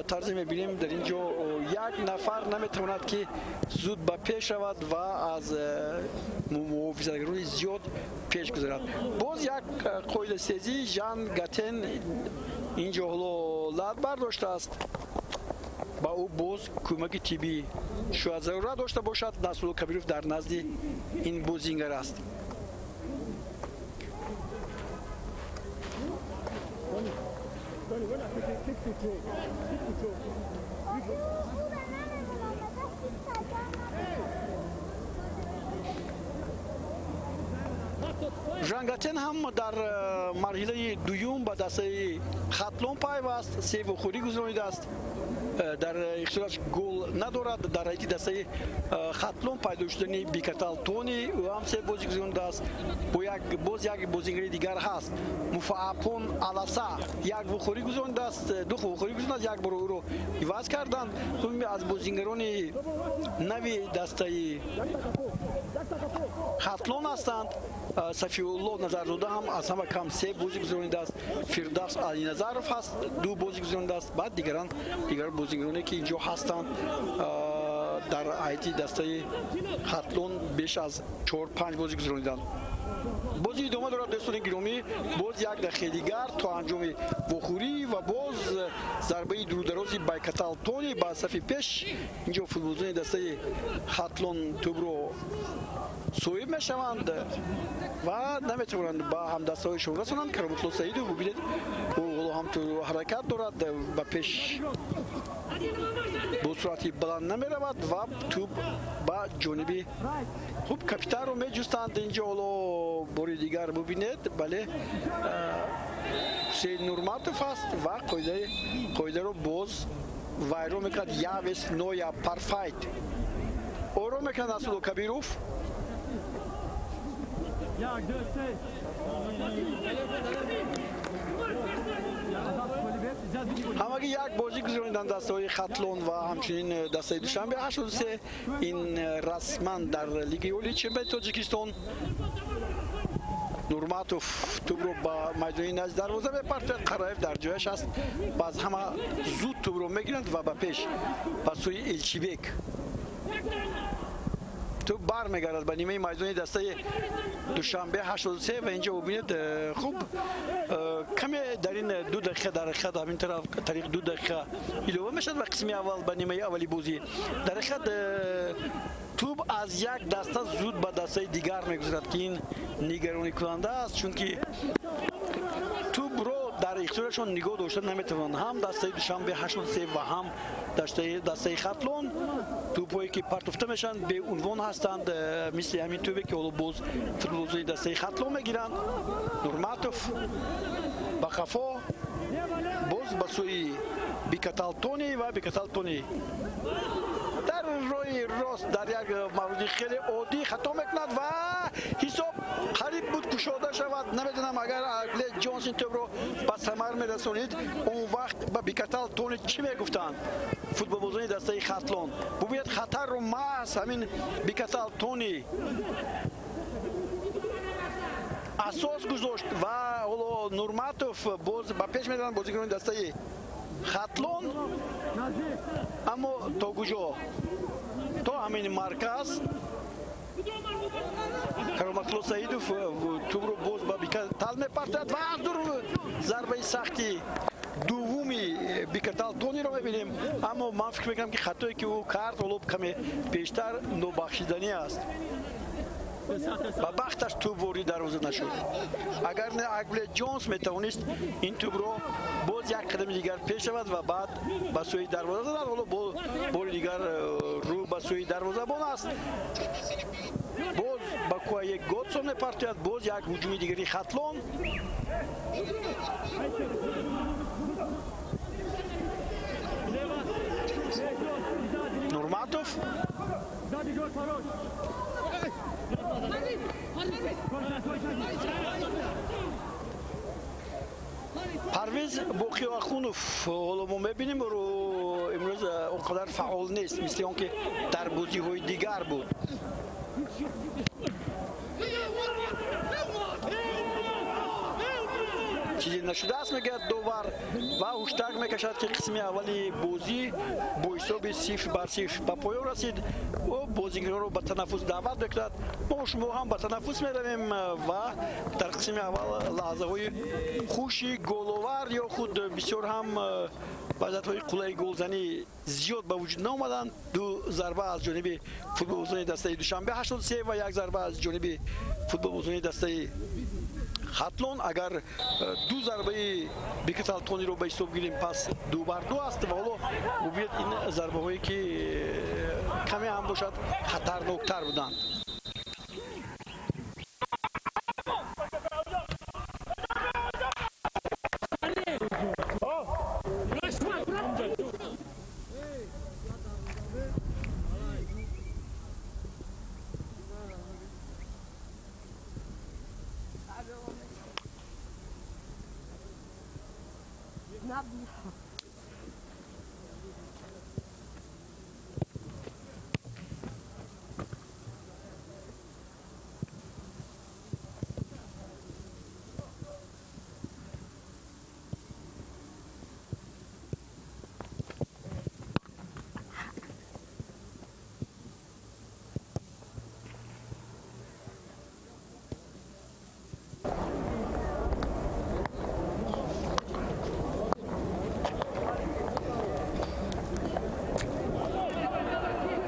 طرز میبینیم در اینجا یک نفر نمیتواند که زود به پیش شود و از محافظه‌گران زیاد پیش گذارد. باز یک قایل سازی ژان گاتن اینجا لات برداشته است. با او باز کمک طبی شاید ضرورت داشته باشد. نصرالله کبیروف در نزد این بازیگر است. ژان گاتن هم در مرحله دوم به دسته خطلون پیوست. 3 بخوری گذرانیده است. در اختیارش گل ندارد. در حیطی دسته خطلون پیدا شدن بیکتال تونی او هم 3 بازی گذرانیده است. باز یک بازیگر دیگر هست مفعپون الاسا، یک بخوری گذرانیده است. 2 بخوری گذرانیده است. یک بار او رو عوض کردند. همین از بازیگران نوی دسته خطلون هستند. صفی الله نظرزاده هم از همه کم 3 بازی گذرانیده است. فردوس علی نظرов هست 2 بازی گذرانیده است. بعد دیگر بازیگرانی که اینجا هستند در حیطی دسته خطلون بیش از 4-5 بازی گذرانیدند. بازی ادامه دارد دوستان گرامی. باز یک دقیقه دیگر تا انجام بخوری و باز ضربه درودرازی بیکتال تونی با صف پیش. اینجا فوتبالزن دسته خطلون توپ رو صاحب میشوند و نمیتوانند با هم دستایشون رسونند. کرامتالله سعیدو ببینید او هم تو حرکت دارد به پیش با سرعتی بلند نمی رود و توپ با جانبی خوب کپیتان رو می جستند. اینجا حالا باری دیگر ببینید. بله حسین نورماتوف است و قاعده رو باز وایرو میکند. یاویس نویا پرفایت او رو میکند نصرالله کبیروف. همگی یک بازی گذراندند دسته خطلون و همچنین دسته دوشنبه 83. این رسما در لیگ اولی چمپیون تاجیکستان. نورماتوف توپ رو با میدان نزد دروازه میپرتد. قرایف در جایش است. باز همه زود توپ رو میگیرند و به پیش به سوی الچیبک تو بار میگردد به نیمه میدانی دسته دوشنبه 83 و اینجا ببینید خوب کمی در این 2 دقیقه در خط همین طریق 2 دقیقه ایلوه میشد و قسمی اول به نیمه اولی بازی در خط توپ از یک دسته زود به دسته دیگر میگذرد که این نگرانی کننده است چون که توپ رو در اختیارشون نگاه داشته نمیتونن. هم دسته دوشنبه 83 و هم دسته خطلون توپایی که پرتفته میشن به عنوان هستند مثل همین توپی که باز فوتبالزن دسته خطلون میگیرند. نورماتوف با خفا باز به سوی بیکتال تونی و بیکتال تونی در روی راست در یک موردی خیلی عادی خطا میکند و حساب قریب بود گشاده شود. نمیدونم اگر اگله جانسون توپ رو به ثمر میرسونید اون وقت به بیکتال تونی چی میگفتند فوتبالبازان دسته خطلون. ببینید خطر رو محض همین بیکتال تونی اساس گذاشت و حالا نورماتوف باز به پیش میدن بازیکنان دسته خطلون. اما تا کجا تا همین مرکز کرامتالله سعیدوف توپ رو باز با بیکتال میپرتد و از دور ضربه سختی دومی بیکتال تونی رو میبینیم. اما من فکر میکنم که خطایی که او کرد ولو کمی بیشتر نابخشیدنی است. با بختش توپ وارد دروازه نشد. اگر نه اگل جونز میتوانست این توپ رو باز یک قدم دیگر پیش شود و بعد به سوی دروازه زد. حالا بار دیگر رو به سوی دروازه بان است. باز با کوه گودسون میپرتید. باز یک هجوم دیگری خطلون. نورماتوف پرویز بوقیاخونوف حالا ما میبینیم رو امروز اونقدر فعال نیست مثل اون که در بازی های دیگر بود. چیزی نشده است میگه دوبار و هشتگ میکشد که قسم اولی بازی با حساب 0-0 به پایان رسید و بازیگران رو به تنفس دعوت میکرد. ما شما هم به تنفس میرویم و در قسم اول لحظه های خوشی گل‌آور یا خود بسیار هم وضعیت های قلعه گلزنی زیاد به وجود نامدن. دو ضربه از جانب فوتبالبازان دسته دوشنبه 83 و یک ضربه از جانب فوتبالبازان دسته خاتلون. اگر دو ضربه بیکتال تونی رو به حساب گیریم پس 2-2 است و حالا باید این ضربه هایی که کمی هم باشد خطرناکتر بودند.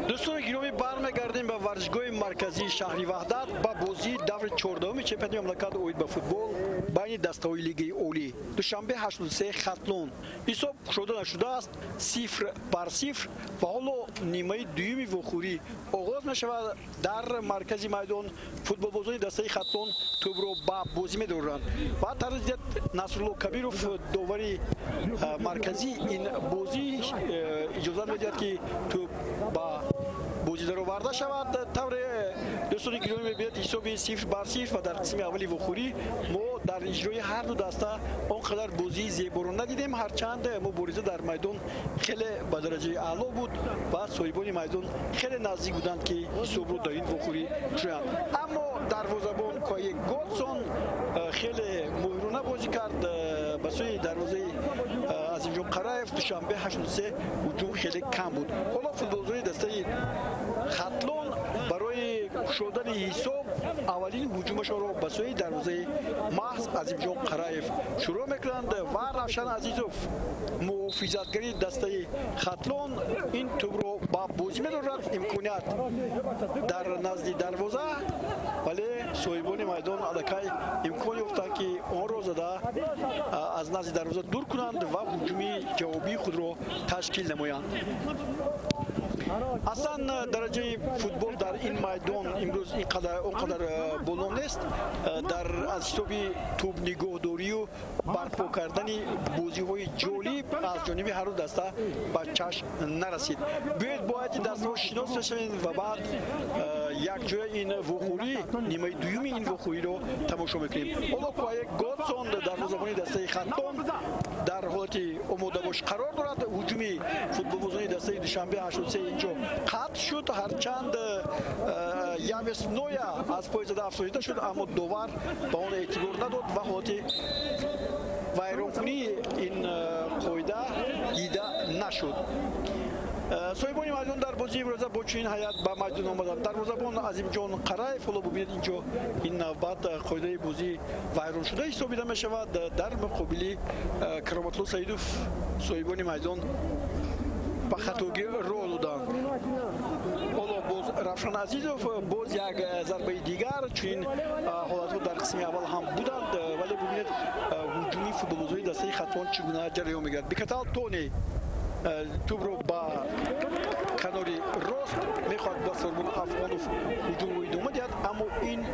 دوستان گرامی برمیگردیم به ورزشگاه مرکزی شهری وحدت با بازی دور 14 چمپیونات مملکت اوید به فوتبال بین دسته‌های لیگ اولی. دوشنبه 83 خاتلون حساب شده نشده است 0-0 و حالا نیمه دوم وخوری آغاز می‌شود. در مرکز میدان فوتبالبازان دسته خاتلون توپ رو با بازی می‌دارند و طرز نصرالله کبیروف داوری مرکزی این بازی اجازه می‌دهد که توپ با بازی در آورده شود. طور دوستان گرامی می‌بینید حساب 0-0 و در قسم اولی وخوری ما در اجرای هر دو دسته آنقدر بازی زیبارانه ندیدیم، هرچند مبارزه در میدان خیلی به درجه اعلی بود و صاحبان میدان خیلی نزدیک بودند که حساب رو در این وخوری جویند. اما دروازه‌بان کای گولسون خیلی مهرانه بازی کرد به سوی دروازه عظیمجان قرایف. دوشنبه 83 هجوم خیلی کم بود. حالا فوتبالبازان دسته خاتلون برای شدن حساب اولین هجومشان را به سوی دروازه محض عظیمجان قرایف شروع میکنند و روشن عزیزوف محافظتگری دسته خاتلون این توپ را با بازی می‌دارد. امکانیت در نزد دروازه ولی صاحبان میدان الکی امکان یافتند که آن را زده از نزد دروازه دور کنند و هجومی جوابی خود را تشکیل نمایند. اصلا درجه فوتبال در این میدان امروز اینقدر بالا نیست. در از حساب توپ نگهداری و برپا کردن بازی‌های جالب از جانب هر دو دسته به چشم نرسید. باید دسته‌ها شناس بشوید و بعد یک جای این وخوری نیمه دوم این وخوری رو تماشا می‌کنیم. حالا پای گولسون در زمانی دسته خاتلون در حالت آماده باش قرار دارد. هجومی فوتبالبازان دسته دوشنبه 83 اینجا قطع شد، هرچند یاوس نویا از پای زده افسانیده شد اما دوبار به آن اعتبار نداد و حالت ویرانکنی این قاعده دیده نشد. صاحبان میدان در بازی امروز با چنین هیئت به میدان آمدند. دروازه‌بان عظیمجان قرایف حالا ببینید اینجا این نوبت قاعده بازی ویران شده حسابیده می شود. در مقابل کرامت‌الله سیدوف صاحبان میدان به خطاگی راه دادند. حالا باز روشن عزیزوف باز یک ضربه دیگر چنین حالت‌ها در قسم اول هم بودند ولی ببینید هجومی فوتبالبازان دسته خاتلون چگونه جریان می‌گیرد. بیکتال تونی توپ رو با کناری راست میخواد با سربون افغانوف هجوم رو ادامه دهد اما این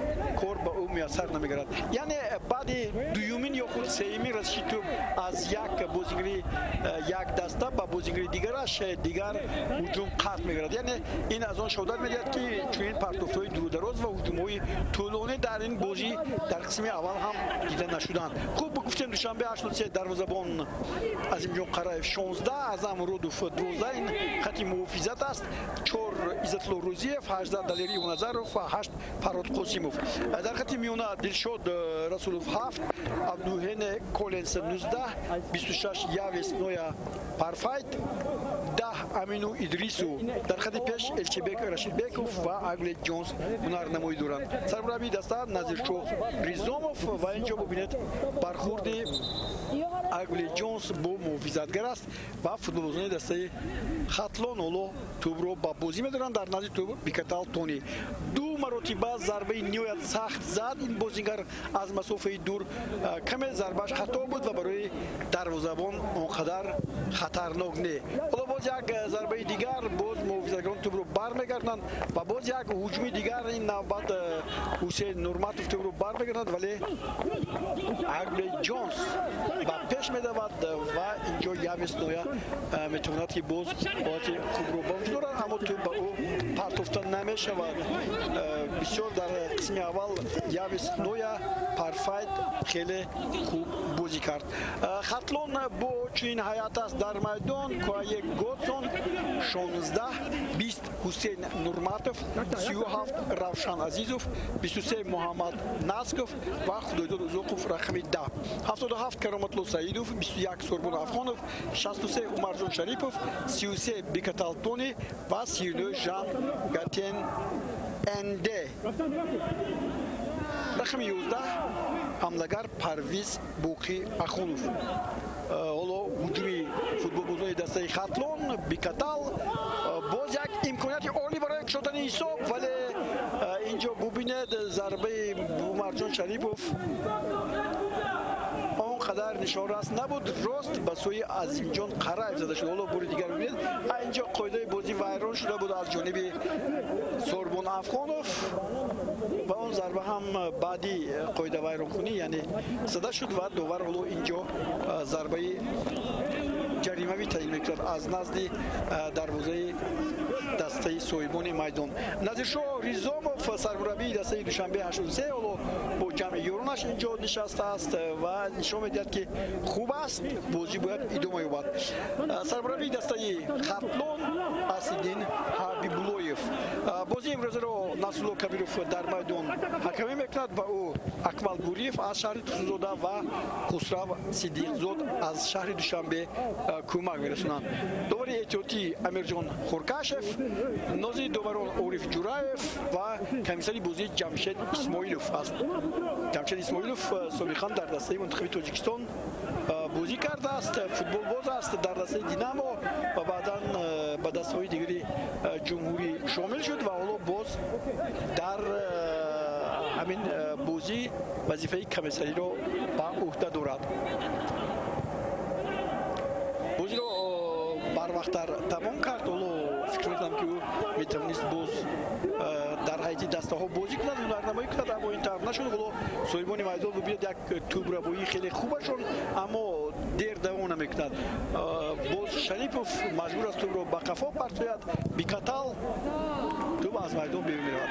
کار به او میسر نمیگرد. یعنی بعد دومین یا خود سومین رسید توپ از یک بازیگری یک دسته به بازیگری بازیگر دیگرش دیگر هجوم قطع می‌گیرد. یعنی این از آن شهادت می‌دهد که چنین پرتوفت‌های دور دراز و هجوم‌های طولانی در این بازی در قسم اول هم دیده نشدند. خوب گفتیم دوشنبه 83 دروازه‌بان عظیمجان قرایف 16 اعظم رودوف 12 این خط محافظت است. 4 عزت‌الله روزیف 18 دلیری نظرов و 8 فراد قاسمov. در خط میانه دلشاد رسولوف 7 عبدالحین کولنس 19 26 یاویس نویا پرفایت 10 امینو ادریسو. در خط پیش الچبک رشیدبکوف و اگلی جونز هنرنمایی دارند. سرمربی دسته نظیرشاه ریزوموف و اینجا ببینید برخورد اگلی جونز با محافظتگر است و فوتبالبازان دسته خطلون اولو توپ رو با بازی می‌دارند. در نزدیک توپ بیکتال تونی دو مرتبه ضربه نهایت سخت زد. این بازیگر از مسافه دور کم ضربهش خطا بود و برای دروازه‌بان اونقدر خطرناک نه. حالا باز یک ضربه دیگر باز محافظتگران توپ رو برمیگردند و باز یک هجوم دیگر این نوبت حسین نورماتوف توپ رو برمیگردند ولی اگلی جونز با پیش می‌دود و اینجا یاویس نویا میتواند که باز خوب رو باز دارد اما توپ با او پرتوفته نمی‌شود. بسیار در قسم اول یاویس نویا پرفایت خیلی خوب بازی کرد. خطلون با چنین حیات است در میدان کوای گوتسون 16 20 حسین نورماتوف 37 روشن عزیزوف 23 محمد ناسکوف و خدایداد اوزوقوف رقم 10 77 کرامتلو سعیدوف 21 سوربون افغانوف 63 عمرجان شریفوف 33 بیکتال تونی و 39 ژان گاتین انده. رقم 11 حملگر پرویز بوقی اخونوف. حالا هجومی فوتبالبازان دسته خطلون بیکتال باز یک امکانیت عالی برای شدن حساب ولی اینجا ببینید ضربه عمرجان شریفوف آنقدر نشان راست نبود راست به سوی عظیمجان قرایف زده شد. حالا بار دیگر ببینید اینجا قاعده بازی ویران شده بود از جانب سوربون افغانوف و اون ضربه هم بعدی قاعده ویران کنی یعنی زده شد و دوباره حالا اینجا ضربه جریمه تعیین میکرد از نزد دروازه دسته سویبون میدان. نظیرشاه ریزوموف سرمربی دسته دوشنبه 83 با جمع یورونش اینجا نشسته است و نشان میدهد که خوب است بازی باید ادامه یابد. سرمربی دسته خطلون اسیدین حبیبولویف بازی امروز را نصرالله کبیروف در میدان حکمی میکند و او اکمل گوریف از شهر توسوزاده و خسرو صدیقزاد از شهر دوشنبه کمک میرسونند. دوباره احتیاطی امیرجان خورکاشف نازی دوباره عارف جورایف و کمیسری بازی جمشید اسماعیلوف است. جمشید اسماعیلوف سابقا در دسته منتخب تاجیکستان بازی کرده است. فوتبال باز است در دسته دینامو و بعدا به دسته‌های دیگری جمهوری شامل شد و حالا باز در همین بازی وظیفه کمیسری رو به عهده دارد. بازی رو بر وقت تمام کرد. حالا فکر می‌کنم که او میتونست باز در حیط دسته ها بازی کند هنرنمایی کند اما این طرف نشد. حالا سویبان میدان ببینید یک توپ روایی خیلی خوبشون اما دیر دوام نمیکند. باز شریفوف مجبور است توپ رو به قفا پرتوید. بیکتال توپ از میدان بیرون میرود.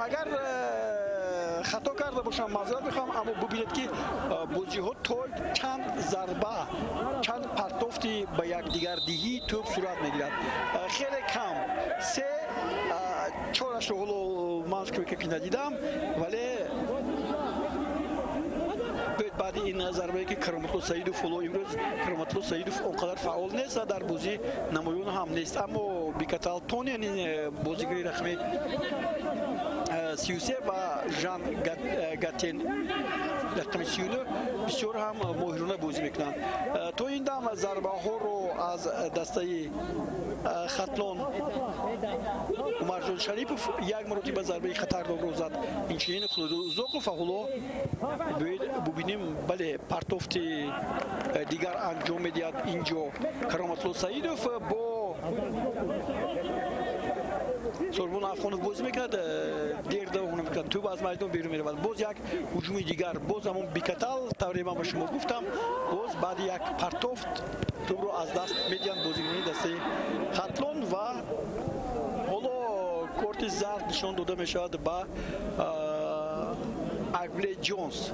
اگر خطا کرده باشم معذرت میخوام اما ببینید که بازی ها تا چند ضربه چند پرتافتی به یکدیگر دهی توپ صورت میگیرد. خیلی کم 3-4 رو من که ندیدم ولی بعد این ضربه که کرامتلو سعیدوف امروز کرامتلو سعیدوف اونقدر فعال نیست در بازی نمایان هم نیست اما بیکتال تونی یعنی بازیگری رقم 33 و ژان گاتین رقم 39 بسیار هم ماهرانه بازی میکنند. تو این دم ضربه ها رو از دسته خطلون عمرجان شریفوف یک مرتبه ضربه خطرناک رو زد. این چنین خودروزوقوف حالا ببینیم بله پرتافت دیگر انجام میدهد اینجا کرامتلو سعیدوف با سوربون افغانوف بازی میکرد دیر دوام میکرد توپ از میدان بیرون میرود. باز یک هجوم دیگر، باز همون بیکتال تقریبا به شما گفتم، باز بعد یک پرتوفت توپ رو از دست میدن بازیکنان دسته خطلون و حالا کارت زرد نشان داده میشود به اگبلی جونز.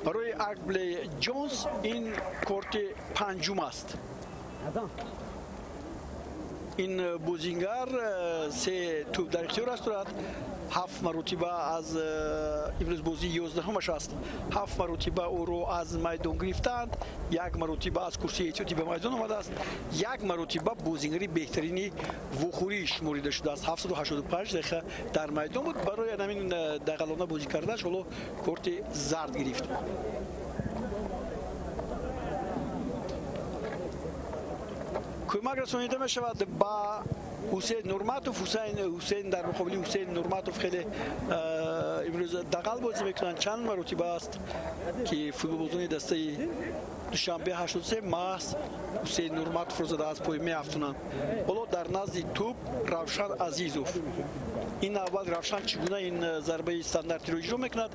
برای اگبلی جونز این کارت پنجم است. این بازیگر سه توپ در اختیارش دارد. 7 مرتبه از امروز بازی 11 همش است. 7 مرتبه او رو از میدان گرفتند، 1 مرتبه از کرسی احتیاطی به میدان آمده است، 1 مرتبه بازیگری بهترینی وخوری شمرده شده است. 785 دقیقه در میدان بود. برای همین دقیقانه بازی کردش حالا کارت زرد گرفت. کمک رسانیده می شود با حسین نورماتوف. حسین در مقابل حسین نورماتوف خیلی امروز دقل بازی میکنند. چند مرتبه است که فوتبالبازان دسته دوشنبه 83 محض حسین نورماتوف رو زده از پای میافتونند. حالا در نزد توپ روشن عزیزوف. این اول روشن چگونه این ضربه استانداردی رو اجرا میکند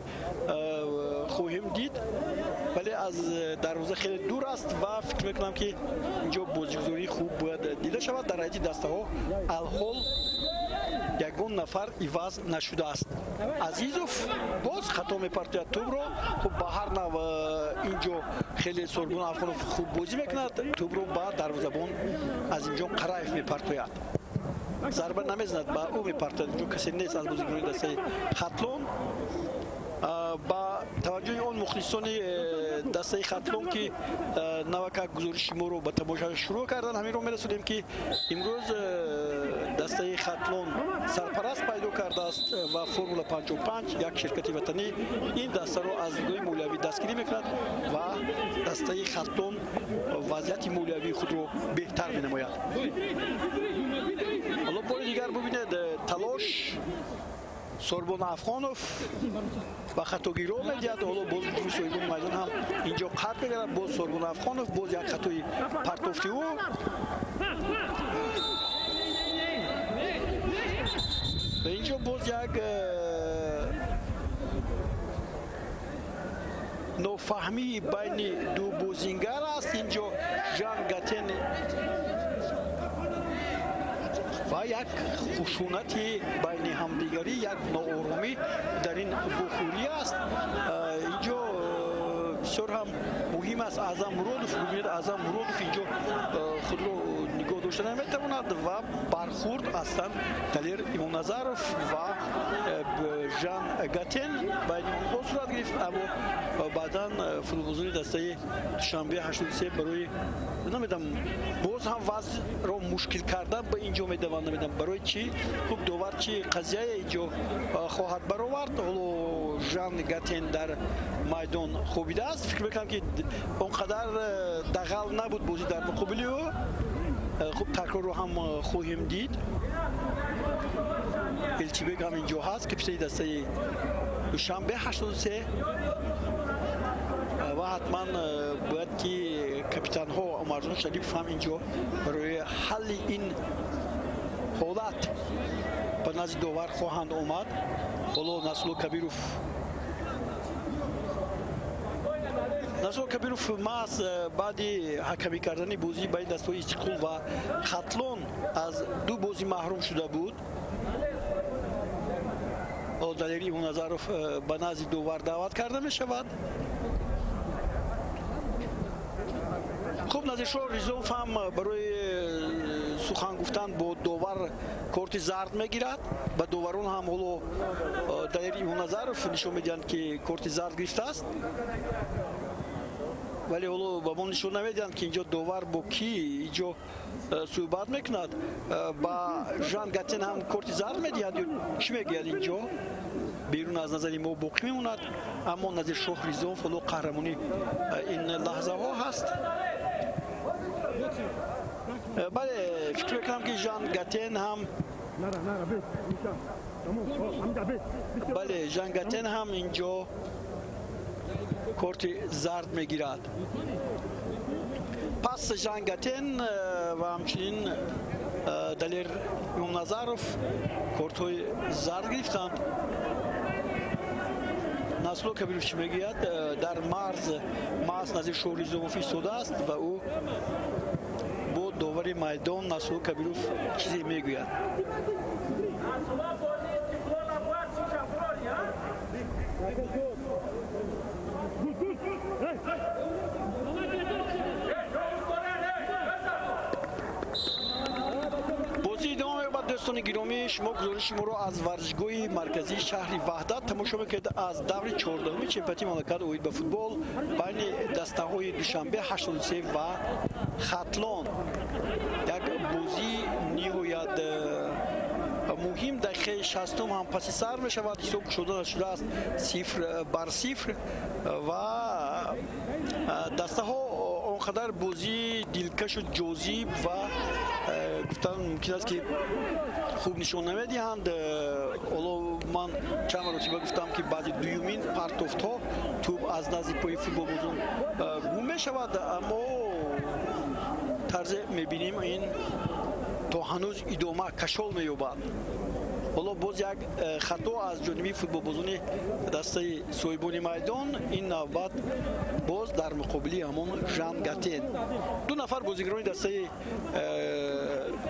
خواهیم دید، ولی از دروازه خیلی دور است و فکر میکنم که اینجا بازیگزاری خوب باید دیده شود. در حیاتی دسته ها الحال یگان نفر عوض نشده است. عزیزوف باز خطا میپرتاید توپ رو. خب به هر نوع اینجا خیلی سوربون افغانوف خوب بازی میکند. توپ رو با دروازه‌بان از اینجا قرایف میپرتاید. ضربه نمیزند، با او میپرتاید. اینجا کسی نیست از بازیکنان دسته خطلون. با توجه آن مخلصان دسته خطلون که نوک گزارش ما رو به تماشا شروع کردن، همین رو میرسونیم که امروز دسته خطلون سرپرست پیدا کرده است و فرمول 55 یک شرکت وطنی این دسته رو از دیدگاه مولوی دستگیری میکند و دسته خطلون وضعیت مولوی خود رو بهتر مینماید. حالا بار دیگر ببینید تلاش سوربون افغانوف و خطاگیری میدهد. حالا باز توی سویدون میدان هم اینجا قطع میگیرد. باز سوربون افغانوف باز یک خطای پرتوفتی او و اینجا باز یک نافهمی بین دو بازیگر است. اینجا ژان گاتن و یک خشونتی بین همدیگری، یک ناآرامی در این بخوری است. اینجا بسیار هم مهم است. اعظم مرادوف ببینید، اعظم مرادوف اینجا خود رو نگاه داشته نمیتواند و برخورد اصلا دلیر ایمان نظروف و ژان گاتن بین آنها صورت گرفت، اما بعدا فوتبالبازان دسته دوشنبه 83 برای نمیدم باز هم وضع را مشکل کردن به اینجا میدوند. نمیدم برای چی خوب داور چی قضیه اینجا خواهد برآورد. حالا ژان گاتن در میدان خوابیده است. فکر میکنم که اونقدر دغل نبود بازی در مقابل او. خوب تکرار رو هم خواهیم دید. الچیبک هم اینجا هست که پیش دسته دوشنبه 83 و حتما باید که کپیتان ها عمرجان شریف هم اینجا برای حل این حالت به نزد داور خواهند آمد. حالا نسل کبیروف محض بعد حکمی کردن بازی بین دسته‌های استقلال و خطلون از دو بازی محروم شده بود. دلیری ایمان نظروف به نزد داور دعوت کرده می شود. خب نظرشو ریزوف هم برای سخن گفتن با داور کارت زرد میگیرد. با داورون هم حالا دلیری ایمان نظروف نشون میدن که کارت زرد گرفته است، ولی حالا با ما نشون نمیدن که اینجا داور با کی اینجا صحبت میکند. با ژان گاتن هم کارت زرد میدهد یا چی میگوید اینجا بیرون از نظر ما باقی میموند. اما نظر شاه ریزوف حالا قهرمانی این لحظه ها هست. بله فکر میکنم که ژان گاتن هم ژان گاتن هم اینجا کارت زرد میگیرد. پس جنگتن و همچنین دلیر امامنظرов کورت‌های زرد گرفتند. نسلو کبیروف چی میگوید در مرز نزدیک شوریزوف ایستاده است و او با داور میدان نسلو کبیروف چیزی میگوید. دوستان گرامی، شما گزارش ما رو از ورزشگاه مرکزی شهر وحدت تماشا میکنید. از دور 14 چمپیونات مملکت اوید به فوتبال بین دسته‌های دوشنبه 83 و خطلان یک بازی نهایت مهم دقیقه 60 هم پس سر می شود. حساب شده است 0-0 و دسته ها آنقدر بازی دلکش و جذاب و گفتم ممکن است که خوب نشون نمیدهند. حالا من چند مرتبه گفتم که بعضی دومین پرتافت ها توپ از نزدیک پای فوتبال بازون گم می شود، اما طرز میبینیم این تا هنوز ادامه کشال مییابد. حالا باز یک خطا از جانب فوتبال بازون دسته صاحبان میدان. این نوبت باز در مقابل همون ژنگتن. دو نفر بازیگران دسته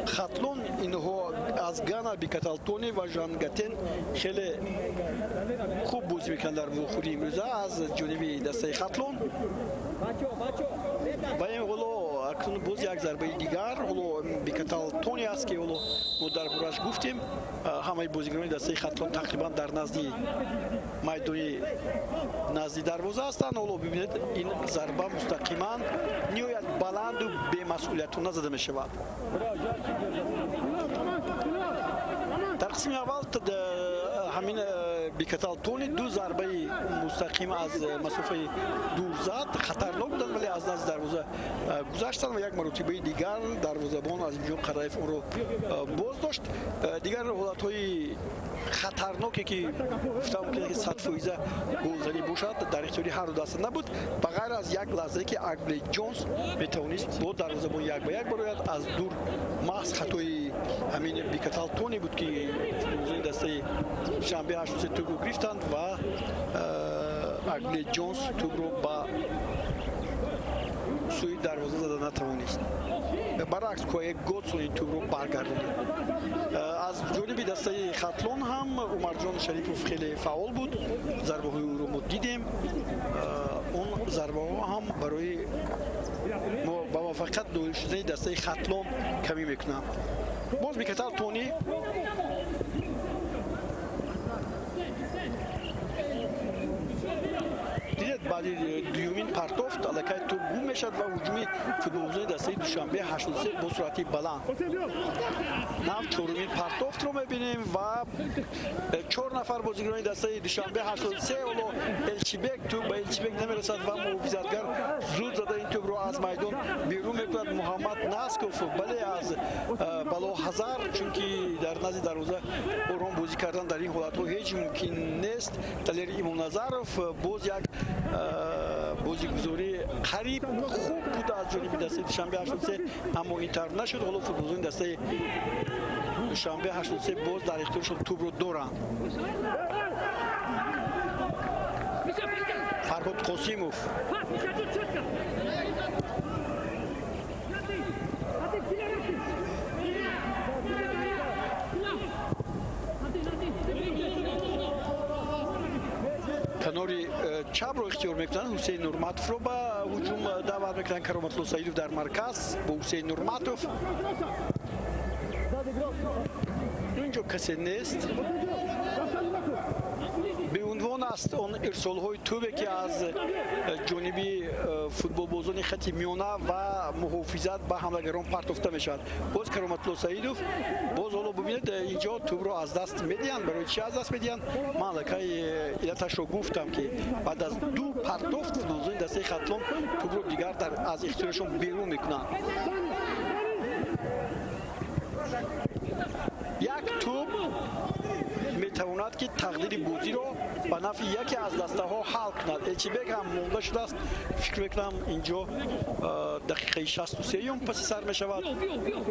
خطلون اینها از گانا بیکتالتونی و ژنگتن خیلی خوب بازی میکنند در مخوری امروزه از جانب دسته خطلون. و این حالا اکنون باز یک ضربه دیگر حالا بیکتالتونی است که حالا ما در برش گفتیم همه بازیگران دسته خطلون تقریبا در نزدی میدانی نزدی دروازه هستند. حالا ببینید این ضربه مستقیما نهایت بلند و بی‌مسئولیتانه زده می شود. در قسم اول همین بیکتالتونی دو ضربه مستقیم از مسافه دور زد، خطرناک بودند ولی از نزد دروازه گذشتند و یک مرتبه دیگر دروازه‌بان از اینجا قرایف اون رو باز داشت. دیگر حالت‌های خطرناکی که گفتم که 100% گلزنی باشد در اختیار هر دو دسته نبود، بغیر از یک لحظه که اگلی جونز میتوانست با دروازه‌بان یک به یک براید. از دور محض خطای همین بیکتالتونی بود که دسته شنبه 83 توپ رو گرفتند و اگلی جونز توپ رو با سوی دروازه زده نتوانست. برعکس کوی گوتسون این توپ رو برگرداند. از جانب دسته خطلون هم عمرجان شریفوف خیلی فعال بود. ضربه های او رو ما دیدیم. اون ضربه ها هم برای با موفقیت دویل شدن دسته خطلون کمی میکنند. باز بیکتالتونی دیدید بعد دومین پرتافت الکی توپ گم میشد و هجوم فوتبالبازان دسته دوشنبه 83 با سرعت بلند. نام چهارمین پرتافت رو میبینیم و 4 نفر بازیگران دسته دوشنبه 83 اولو الچیبک توپ به الچیبک نمیرسد و محافظتگر زود زده این توپ رو از میدان بیرون میکند. محمد ناسکوف بله از بالا هزار چون که در نزد دروازه آرام بازی کردن در این حالت ها هیچ ممکن نیست. دلیر امامنظرов باز یک بازیگزاری قریب خوب بود از جانب دسته دوشنبه 83 اما اینطور نشد. حالا فوتبالبازان دسته دوشنبه 83 باز در اختیارشون توپ رو دارند. فرهاد قاسیموف کناری چپ رو اختیار میکنن. حسین نورماتوف رو به هجوم دعوت میکنن. کرامتالله سعیدوف در مرکز با حسین نورماتوف. اینجا کسی نیست. به عنوان است اون ارسال های توپی که از جانبی فوتبال بازان خط میانه و محافظت به حملهگران پرتافته میشد. باز کرامتالله سعیدوف باز حالا ببینید اینجا توپ رو از دست میدین. برای چی از دست میدین؟ من لکه علتش رو گفتم که بعد از دو پرتافت فوتبالبازان دسته خطلون توپ رو دیگر از اختیارشون بیرون میکنن. یک توپ میتواند мешавад ки тақдири бозиро ба нафъи яке аз дастаҳо ҳал кунад. Элчибек ҳам монда шудааст. фикр мекунам инҷо дақиқаи 63-ум паси сар мешавад.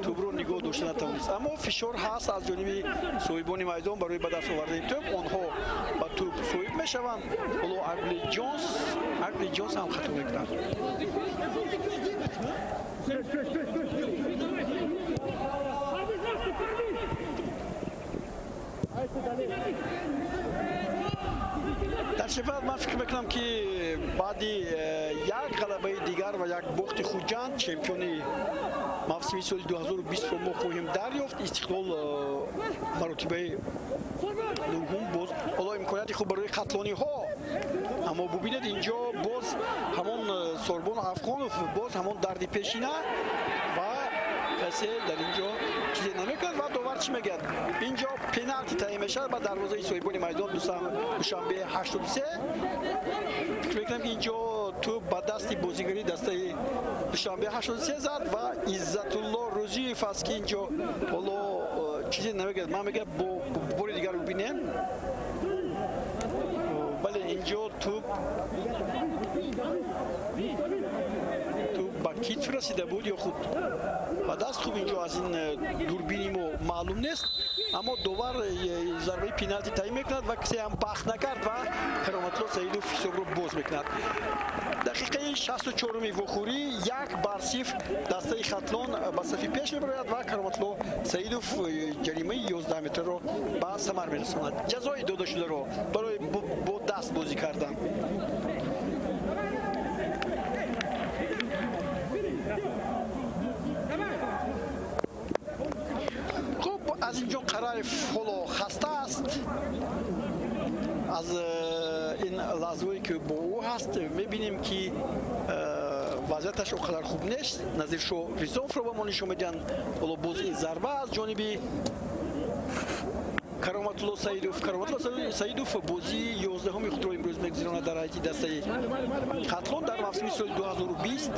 тӯбро нигоҳ дошта натавонист, аммо фишор ҳаст аз ҷониби соҳибони майдон барои ба даст овардаи тӯб. онҳо ба тӯб соҳиб мешаванд. ҳоло Агли Ҷонс ҳам хато мекунад. дар шифат ман фикр мекунам ки баъди як ғалабаи дигар ва як бохти хурҷанд чемпиони мавсими соли 2020-ро мо хоҳем дарёфт. Истиқлол маротибаи нуҳум боз ҳоло имконияти хуб барои қатлониҳо, аммо бубинед инҷо боз ҳамон Сорбон Афғонов боз ҳамон дарди пешина ва касе дар инҷо чизе намекунад ва довар чӣ мегӯяд? Инҷо пеналти таъин мешавад ба дарвозаи соҳибони майдон душанбе 83. фикр мекунам ки инҷо тӯб ба дасти бозигари дастаи душанбе 83 зад ва Иззатулло Рӯзиев аст ки инҷо ҳоло чизе намегӯяд. Ман мегӯям бо бори дигар бубинем. бале инҷо тӯб ба китф расида буд ё худ ба даст. хуб инҷо аз ин дурбини мо маълум нест, аммо довар зарбаи пеналти таъин мекунад ва кисе ҳам бахт накард ва Кароматло Саидов ҳисобро боз мекунад. дақиқаи 64-уми вохӯрӣ 1-0 дастаи Хатлон ба сафи пеш мебарояд ва Кароматло Саидов ҷаримаи 11 метрро ба самар мерасонад. ҷазои додашударо барои бо даст бозӣ кардан. аз инҷо Қараев ҳоло хаста аст. аз ин лаҳзаҳое ки бо ӯ ҳаст мебинем ки вазъияташ он қадар хуб нест. Назиршо Ризовро ба мо нишон медиҳанд. ҳоло боз ин зарба аз ҷониби Кароматло Саидов бозии 11-уми худро имрӯз мегузаронад дар ҳайати дастаи Хатлон. дар мавсими соли 2020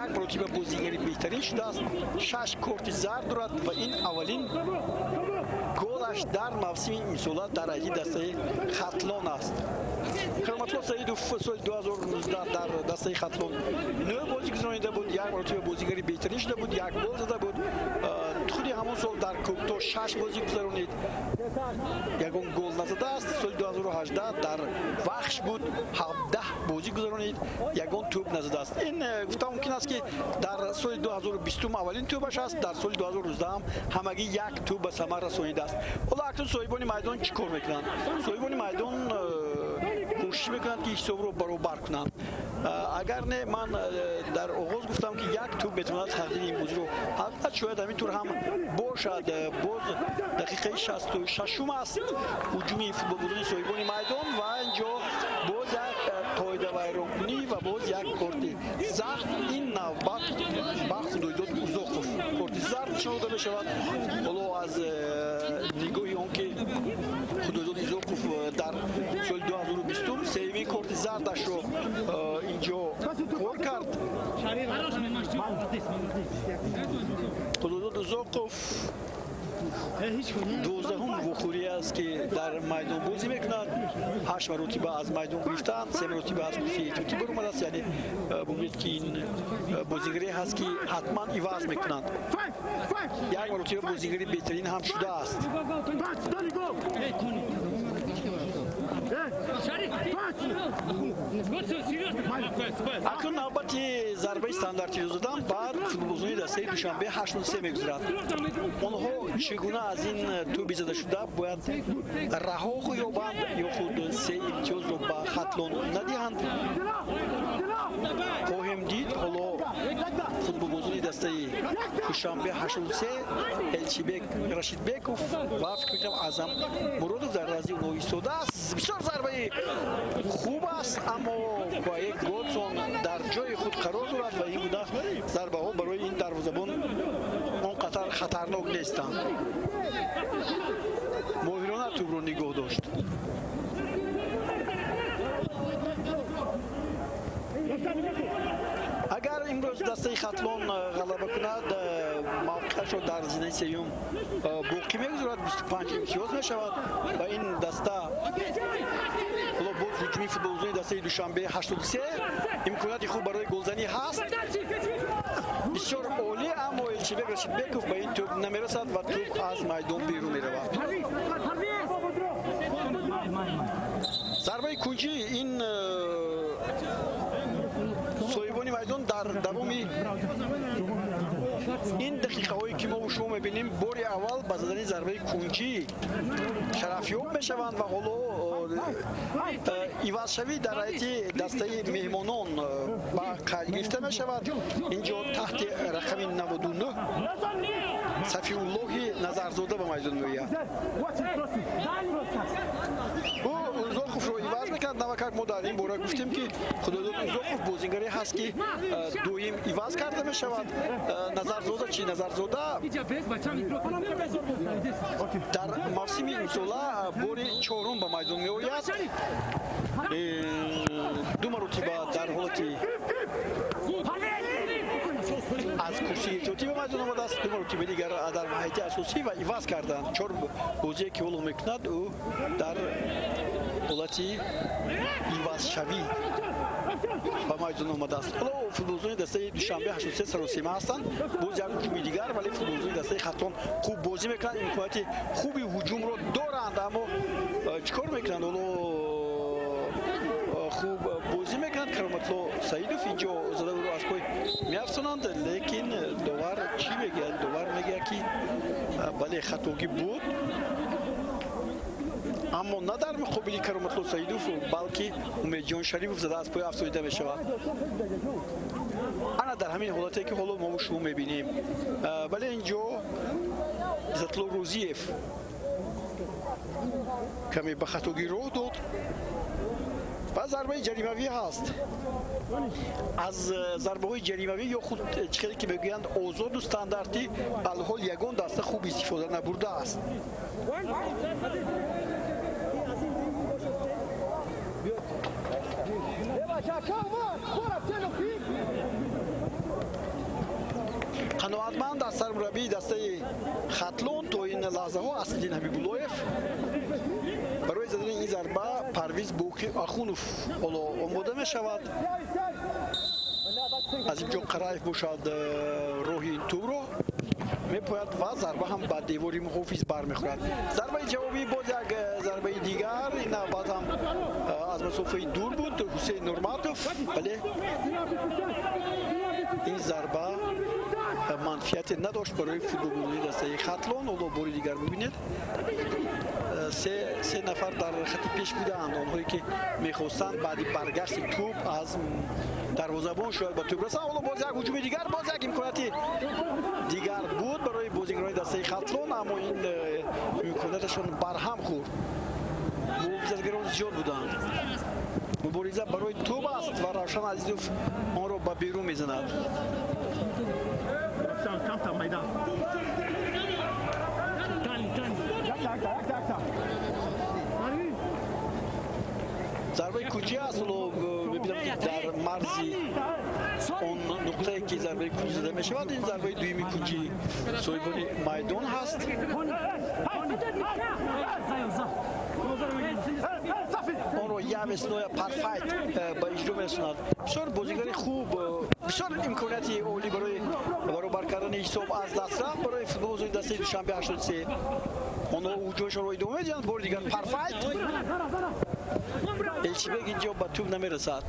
як маротиба бозигари беҳтарин шудааст. 6 корти зард дорад ва ин аввалин голаш дар мавсими имсола дар ҳайати дастаи Хатлон аст. Кароматло Саидов соли 2019 дар дастаи Хатлон 9 бозӣ гузаронида буд, як маротиба бозигари беҳтарин шуда буд, як гол зада буд. худи ҳамон сол дар Кӯбто 6 бозӣ гузаронид, ягон гол назадааст. соли 2018 дар Вахш буд 17 бозӣ гузаронид, ягон тӯб назадааст. ин гуфта мумкин аст ки дар соли 2020 аввалин тӯбаш аст, дар соли 2019 ҳамагӣ як тӯб ба самар расонидааст. ҳоло акнун соҳибони майдон чӣ кор мекунанд? соҳибони майдон кӯшиш мекунанд ки ҳисобро баробар кунанд. агар не ман дар оғоз гуфтам ки як тӯб метавонад тақдири ин бозиро ҳал кунад. шояд ҳамин тур ҳам бошад. боз дақиқаи 66-ум аст ҳуҷуми футболбозони соҳибони майдон ва инҷо боз як тоидавайронкунӣ ва боз як корти зард. ин навбат ба Худоидод Узоқов корти зард нишон дода мешавад. ҳоло аз нигоҳи он ки Худоидод Узоқов дар соли 2020 сеюмин корти зардашро инҷо кор кард. Худоидод Узоқов 12-ум вохӯрӣ аст ки дар майдон бозӣ мекунад. 8 маротиба аз майдон гирифтан, 3 маротиба аз курсии эҳтиётӣ баромадааст. яъне бубинед ки ин бозигаре ҳаст ки ҳатман иваз мекунанд. як маротиба бозигари беҳтарин ҳам шудааст. акнун навбати зарбаи стандартӣ додам баъд футболбозони дастаи Душанбе 83 мегузарад. онҳо чӣ гуна аз ин тӯби задашуда бояд раҳо ёбанд ё худ се имтиёзро ба Хатлон надиҳанд? хоҳем дид. ҳоло футболбозони дастаи Душанбе 83 Элчибек Рашидбеков ва фикр мекунам Азам Муродов дар разди онҳо истодааст. бисёр зарбаи хуб аст, аммо ба як Годсон дар ҷои худ қарор дорад ва ин гуна зарбаҳо барои ин дарвозабон он қадар хатарнок нестанд. моҳирона тӯбро нигоҳ дошт. агар имрӯз дастаи Хатлон ғалаба кунад, мавқеаш رو در زمینه سوم باقی میگذارد 25 امتیاز میشود و این دسته حالا باز هجومی فوتبالزنی دسته دوشنبه 83 امکاناتی خوب برای گلزنی هست بسیار عالی اما الچیبک رشیدبکوف به این توپ نمیرسد و توپ از میدان بیرون میرود ضربه کنجی این صاحبان میدان در دوام این دقیقه هایی که ما و شما میبینیم بار اول با زدن ضربه کنجی شرفیاب میشوند و حالا ایواز شوی در حیات دسته مهمانان با قید گرفته میشود اینجا تحت رقم 99 صفی الله نظرزاده به میدان میآید او اوزاقوف رو ایواز میکرد نوکر ما در این باره گفتیم که خداداد اوزاقوف بازیگری هست که دویم ایواز کرده میشود نظرزاده چی نظرزاده در موسم امساله باری چهارم به میدان میآید دو مرتبه در حالتی از کرسی احتیاطی به میدان آمده است دو مرتبه دیگر در هیئت اساسی و ایواز کردند چهار بازی که اولو میکند او در حالتی ایواز شوی به میدان آمده است حالا فوتبالزنی دسته دوشنبه 83 سراسیمه هستند باز یک هجومی دیگر ولی فوتبالزنی دسته خطلان خوب بازی میکنند امکانات خوبی هجوم رو دارند اما چیکار میکنند حالا خوب بازی میکنند کرامتلو سعیدوف اینجا زده رو از پای میافزنند لیکن داور چی میگه داور میگه که بله خطاگی بود اما نه در مقابل کرامتلو سعیدوف بلکه امیدجان شریفوف زده از پای افزایده میشود انا در همین حالتی که حالا ما و شما میبینیم ولی اینجا عزتالله روزیف کمی به خطاگی رو داد و ضربه جریموی هست از ضربه های جریموی یا خود چیزی که میگویند آزاد و استانداردی الحال یگان دسته خوب استفاده نبرده است قناعتمند از سرمربی دسته خطلون تا این لحظه ها اسدالدین حبیب‌اللهیف برای زدن این ضربه پرویز بوقی آخونوف حالا آماده می شود از اینجا قرایف باشد روحی این توپ رو می پاید و ضربه هم به دیواری محافظ برمیخورد ضربه جوابی باز یک ضربه دیگر این بعد هم از مسافه دور بود حسین نورماتوف ولی این ضربه منفیت نداشت برای فوتبال‌بازی دسته خطلان حالا باری دیگر ببینید سه نفر در خط پیش بودند آنهایی که میخواستند بعد برگشت توپ از دروازه‌بان شاید به توپ رسند حالا باز یک هجوم دیگر باز یک امکانات دیگر بود برای بازیکنان دسته خطلان اما این امکاناتشون برهم خورد محافظتگران زیاد بودند مبارزه برای توپ است و روشن عزیزوف آن را به بیرون میزند ضربه کوچی است ببینم که در مرزی اون نقطه‌ای که ضربه کوچی زده می شود این ضربه دویمی کوچی صاحبان میدان هست اون رو یه اصناع پرفکت به اجرا می‌رساند بسیار بازیگر خوب بسیار امکاناتی عالی برای برابر کردن حساب از دست رفت برای فوتبال‌بازی دسته دوشنبه 83 اونها هجومشون رو ادامه می‌دهند بار دیگر پرفکت الچیبک اینجا به توپ نمی‌رسد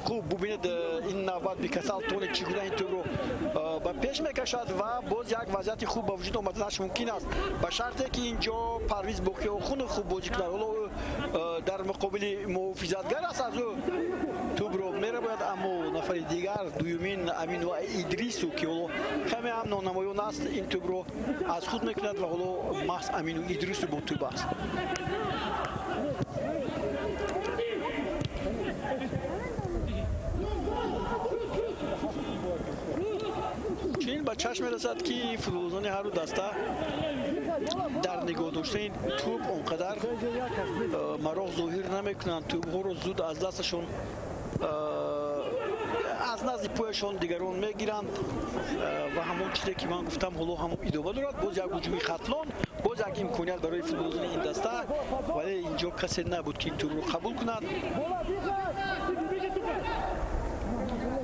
خوب ببینید این نوبت بیکسال تونه چگونه این توپ رو به پیش میکشد و باز یک وضعیت خوب به وجود آمدنش ممکن است به شرطی که اینجا پرویز بوقی آخون خوب بازی کند حالا در مقابل محافظتگر است از او توپ رو میره باید اما نفر دیگر دویمین امین و ادریسو که حالا کمی هم نانمایان است این توپ رو از خود میکند و حالا محض امین و ادریسو با توپ است چنین به چشم میرسد که فوتبال‌بازان هر دو دسته در نگاه داشتن توپ اونقدر مراغ ظاهر نمیکنند توپ ها رو زود از دستشون از نزد پویشان دیگران میگیرند و همون چیزی که من گفتم حالا هم ادامه دارد. باز یک هجوم خطلان، باز یک امکانیت برای فوتبالبازان این دسته، ولی اینجا کسی نبود که این تور رو قبول کند.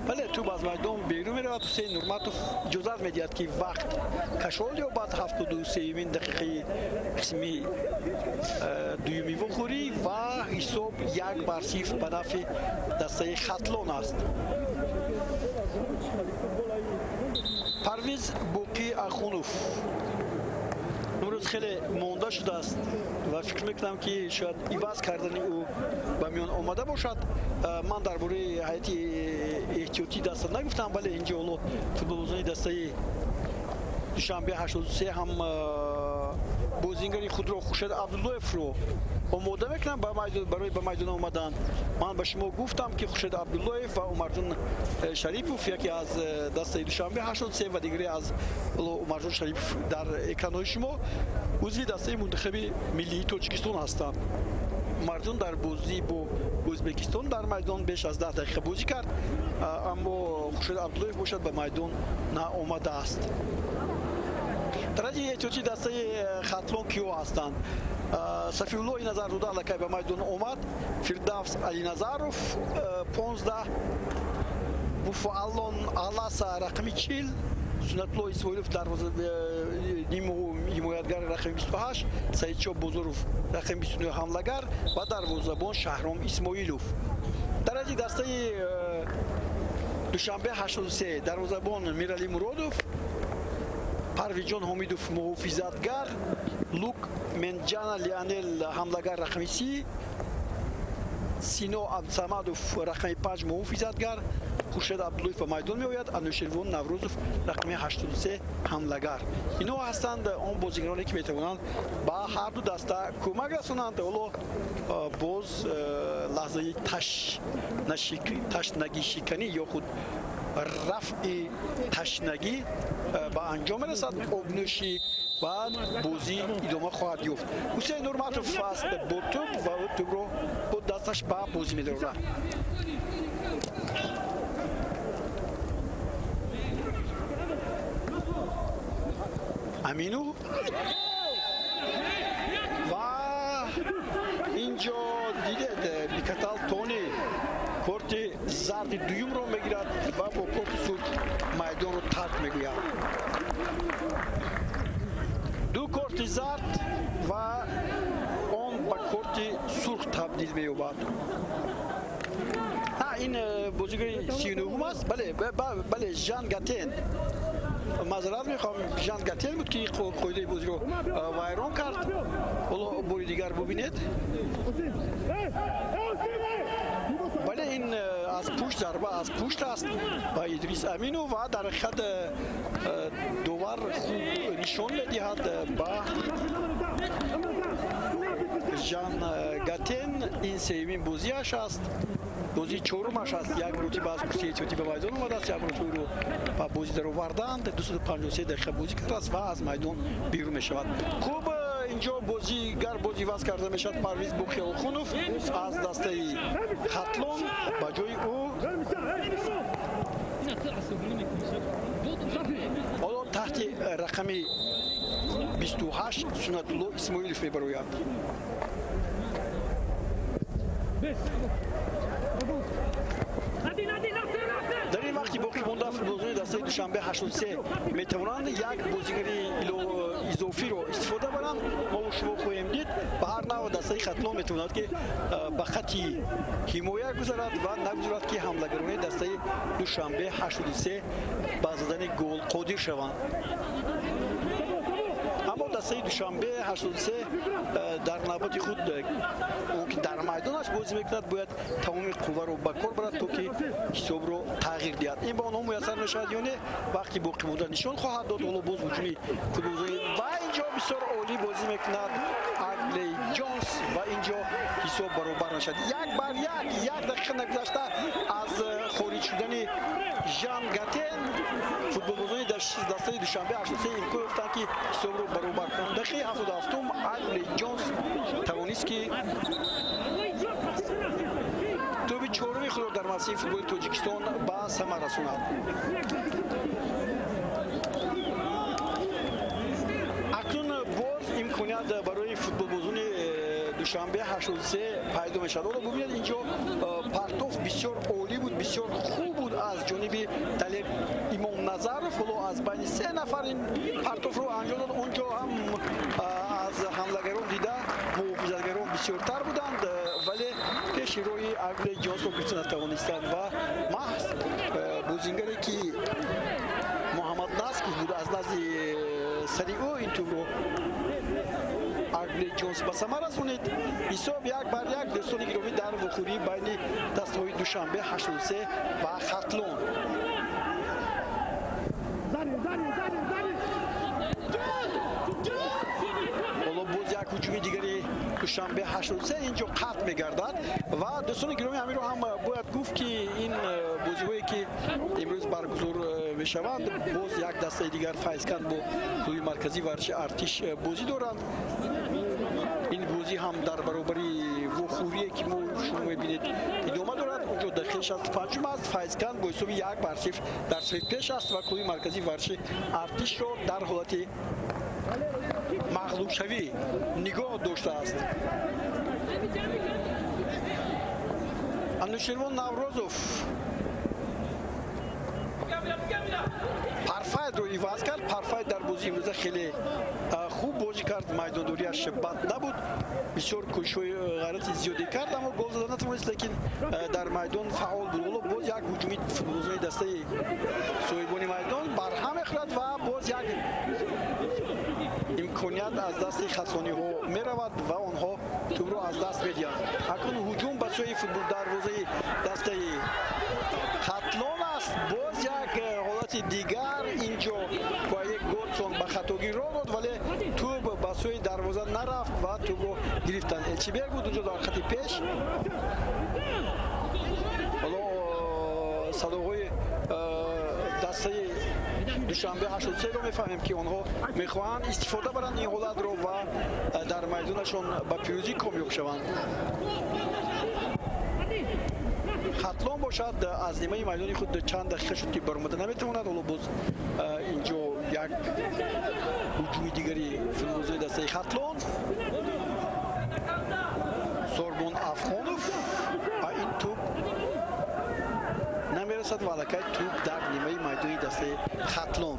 بله توپ از میدان بیرون میرود. حسین نورمتوف اجازه میدهد که وقت کشال یا بعد 73 دقیقه قسمی دومی بخوری و حساب 1-0 به نفع دسته خطلان است. پرویز بوقی اخونوف امروز خیلی مانده شده است و فکر میکنم که شاید عوض کردن او به میان آمده باشد. من درباره هیئت احتیاطی دسته نگفتم، ولی اینجا فوتبالبازان دسته دوشنبه 83 هم بازیگری خود را خورشید عبداللهیف رو آماده میکنم برای به میدان آمدن. من به شما گفتم که خورشید عبداللهیف و عمرجان شریفوف یکی از دسته دوشنبه 83 و دیگری از عمرجان شریف در اکران‌های شما عضو دسته منتخب ملی تاجیکستان هستند. عمرجان در بازی با ازبکستان در میدان بیش از 10 دقیقه بازی کرد، اما خورشید عبداللهیف باشد به میدان نآمده است. درجه احتیاطی دسته خطلان کیا هستند؟ صفی الله نظرزاده علاکی به میدان آمد، فردوس علی نظروف 15، مفعلان علاسا رقم 40، سنت الله اسماعیلوف دروازه حمایتگر رقم 28، سعید شاه بزرگوف رقم 29 حملهگر و دروازه‌بان شهرام اسماعیلوف. درجه دسته دوشنبه 83 دروازه‌بان میرعلی مرادوف، پرویجان حمیدوف محافظتگر، لوک منجان لیانل حملهگر رقم 30، سینا عبدالصمدوف رقم 5 محافظتگر، خورشید عبداللهیف به میدان می آید، انوشیروان نوروزوف رقم 83 حملهگر. اینا هستند آن بازیگرانی که می توانند با هر دو دسته کمک رسانند. حالا باز لحظه تشنگی شکنی یا خود رفع تشنگی به انجام رسد. آبنوشی بعد بازی ادامه خواهد یافت. حسین نورمتوف است با توپ و توپ رو با دستش به بازی می‌دارد. امینو و اینجا دیدید بیکتال تونی کورت زرد دویم رو میگیرد و با کورت سرخ میدان رو ترک میگوید. دو کورت زرد و آن با کورت سرخ تبدیل می‌یابد. این بازیگر 39 است. بله ژان گاتین، معذرت میخوام، ژان گاتین بود که قاعده بازی رو ویران کرد. حالا باری دیگر ببینید. بله این از پشت ضربه از پشت است با ادریس امینو و در خط دوور خوب نشان میدهد با ژان گاتین. این سومین بازیش است، بازی چهارمش است. یک مرتبه از کرسی احتیاطی به میدان آمده است، یک مرتبه رو با بازی در آوردند، 253 دقیقه بازی کرده است و از میدان بیرون می شود. خوب اینجا بازی وز کرده می شود. پرویز بوقی اخونوف از دسته خطلان با جای او حالا تحت رقم 28 سنت الله اسماعیلوف می براید. در این وقتی باقی مانده فوتبالبازان دسته دوشنبه 83 میتوانند یک بازیگری اضافی رو استفاده کنند. ما شما خواهیم دید به هر نوع دسته خطلان میتواند که به خطی حمایت گذارد و نگذارد که حملهگران دسته دوشنبه 83 به زدن گل قادر شوند. اما دسته دوشنبه 83 در نوبت خود اون که در میدانش بازی میکند باید تمام قوه رو به کار برد تا که حساب رو تغییر دهد. این با آنها میسر نشد یا نه وقتی باقی مانده نشان خواهد داد. حالا باز هجومی فوتبالبازان و اینجا بسیار عالی بازی میکند اگلی جونز و اینجا حساب برابر نشد. یک دقیقه نگذشته از خارج شدن ژان گاتین فوتبالبازان دسته دوشنبه 83 امکان یافتند که حساب رو برابر کنند. دقیقه 77 اگلی جونز توانست که توپ چهارمی خود در مسیر فوتبال تاجیکستان با و ثمر رسوند. اکنون باز امکانیت برای فوتبال بازون دوشنبه 83 پیدا می شود. ببینید اینجا پرتوف بسیار عالی بود، بسیار خوب بود از جانب طالب امام نظرов. از بین 3 نفر این پرتوف رو انجام داد. اونجا هم از حملهگران دیده محافظتگران بسیارتر بودند، ولی پیش روی اگلی جونز رو گرفتن نتوانستند و محض بازیگری که محمد نصر بود از نزد سری او این توپ رو اگلی جونز به ثمر رسانید. حساب 1-1 دوستان گرامی در وخوری بین دست‌های دوشنبه 83 و خطلون. هجوم دیگری دوشنبه 83 اینجا قطع می‌گردد و دوستان گرامی همین رو هم باید گفت که این بازی‌هایی که امروز برگزار می‌شوند باز یک دسته دیگر فیضکن با کلوی مرکزی ورزش ارتش بازی دارند. این بازی هم در برابری وخوری که شما می‌بینید ادامه دارد. اونجا دقیقه 65 است. فیضکن با حساب 1-0 در صف پیش است و کلوی مرکزی ورزش ارتش را در حالت مغلوب شوی نگاه داشته است. انوشیروان نوروزوف پرفاید رو ایواز کرد. پرفاید در بازی امروز خیلی خوب بازی کرد، میدانداریش بد نبود، بسیار کوشش غلط زیادی کرد اما گل زدن نتونست، لیکن در میدان فعال بود. باز یک هجومی فوتبالبازی دسته صاحبان میدان برهم اخراد و باز یک امکانیت از دست خطلانی ها می رود و آنها توپ را از دست میدهند. اکنون هجوم به سوی فوتبال دروازه دسته خطلان است. باز یک حالت دیگر اینجا با یک گلسون به خطاگی راه داد ولی توپ به سوی دروازه نرفت و توپ را گرفتن. الچیبرگ بود اونجا در خط پیش. حالا صداهای دسته دوشنبه 83 رو میفهمیم که آنها میخواهند استفاده برند این حالت رو و در میدانشان به پیروزی کامیاب شوند. خطلان باشد از نیمه میدانی خود چند دقیقه شد که برآمده نمیتواند. حالا باز اینجا یک هجوم دیگری فوتبالبازی دسته خطلان سوربون افغانوف و این توپ نمیرسد و علاقه توپ در نیمه میدانی دسته خطلان.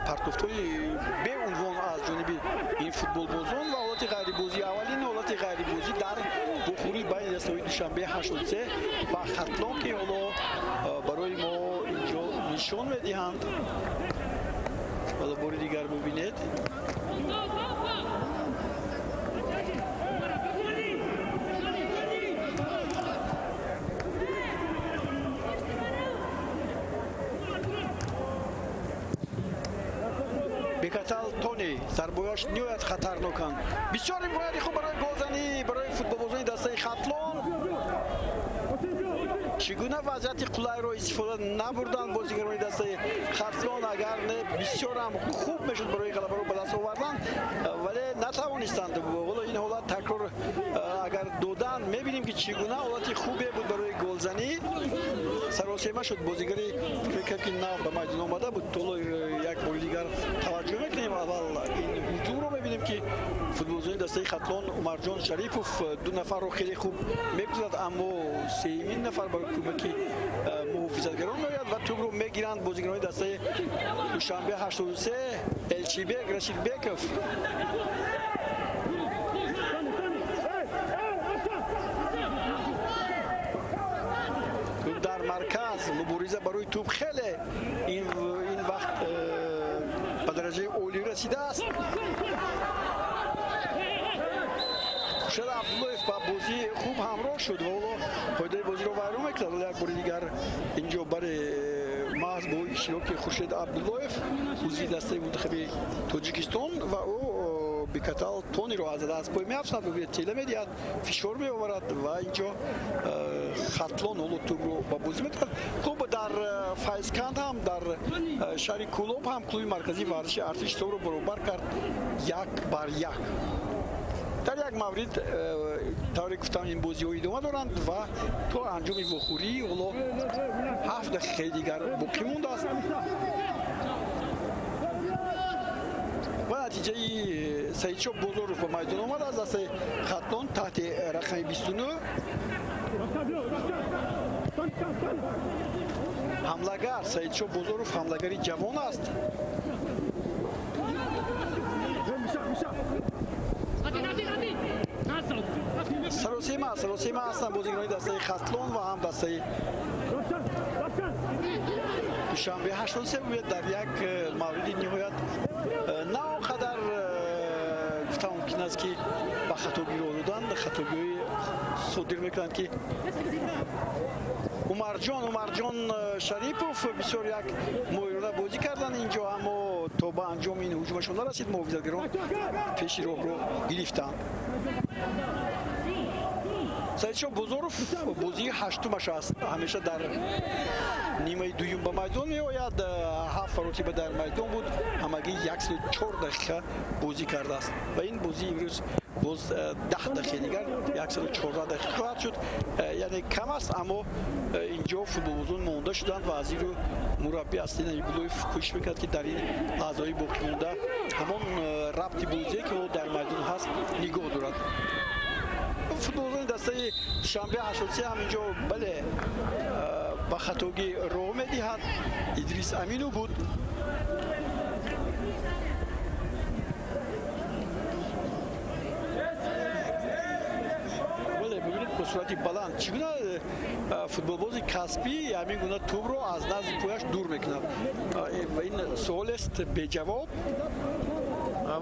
پرتوفتوی به عنوان از جانب این فوتبال بازان و حالت غیر بازی اولین حالت غیر بازی در بخوری بین دسته‌های دوشنبه 83 و خطلان که حالا برای ما اینجا نشان میدهند. حالا بار دیگر ببینید. بکتال تونی ضربه‌اش نهایت خطرناکند. بسیار امکانیت خوب برای گلزنی برای فوتبالبازان دسته خطلان. چگونه وضعیت قلای را استفاده نبردن بازیگران دسته خطلان، اگر نه بسیار هم خوب میشد برای غلبه رو به دست آوردن ولی نتوانستند. حالا این حالت تکرار اگر دادن میبینیم که چگونه حالت خوبی بود برای گلزنی. سراسیمه شد بازیگری فکر که نه به میدان آمده بود. طول یک بار دیگر توجه میکنیم. اول این هجوم رو میبینیم که فوتبالبازان دسته خطلان عمرجان شریفوف 2 نفر رو خیلی خوب میگذارد اما سومین نفر برای کمک محافظتگران میآید و توپ رو میگیرند بازیگران دسته دوشنبه 83 الچیبرگ رشید بیکوف. در مرکز مبارزه برای توپ خیلی این وقت به درجه عالی رسیده است. شد عبداللهف با بازی خوب همراه شد و پایده بازی رو ویران میکرد. یک بار دیگر اینجا برای محض با اشتراک خورشید عبداللهف بازی دسته منتخب تاجیکستان و او بکتال تونی رو از دست پای میافسند. ببینید تیله میدهد فشار میآورد و اینجا خطلان اولو توپ رو با بازی میکرد. خوب در فیضکند هم در شهر کولوب هم کلوی مرکزی ورزش ارتش رو برابر کرد 1-1. در یک مورد طوری گفتم این بازی ها ادامه دارند و تا انجام وخوری حالا 7 دقیقه دیگر باقی مونده است و نتیجه سعیدشاه بازارов به میدان آمد از دست خطلون تحت رقم 29 حملگر سعیدشاه بازارов حملگری جوان است سراسیمه هستن بازیکنان دسته خطلون و هم دسته دوشنبه 83 باید در یک مورد نهایت نه قدر گفتم ممکن است که با خطاگیری آلودند خطاگیری صادر میکنند که عمرجان شریپوف بسیار یک مایرانه بازی کردن اینجا اما تا به انجام این هجومشون نرسید محافظتگران پیش راه رو گرفتند سعیدشاه بازارов بازی هشتمش است همیشه در نیمه دوم به میدان میآید 7 مرتبه در میدان بود همگی 104 دقیقه بازی کرده است و این بازی امروز باز 10 دقیقه دیگر 114 دقیقه خواهد شد یعنی کم است اما اینجا فوتبالبازان مانده شدند و از این رو مربی اصلی نبیلویف کوشش میکرد که در این لحظه‌های باقی مانده همان ربط بازی که در میدان هست نگاه دارد فوتبالبازان دسته شنبه 83 هم اینجا بله با خطاگی راه میدهد ادریس امینو بود به صورت بلند چگونه فوتبالباز کسبی همین گونه توپ رو از نزد پایش دور میکند و این سوال است به جواب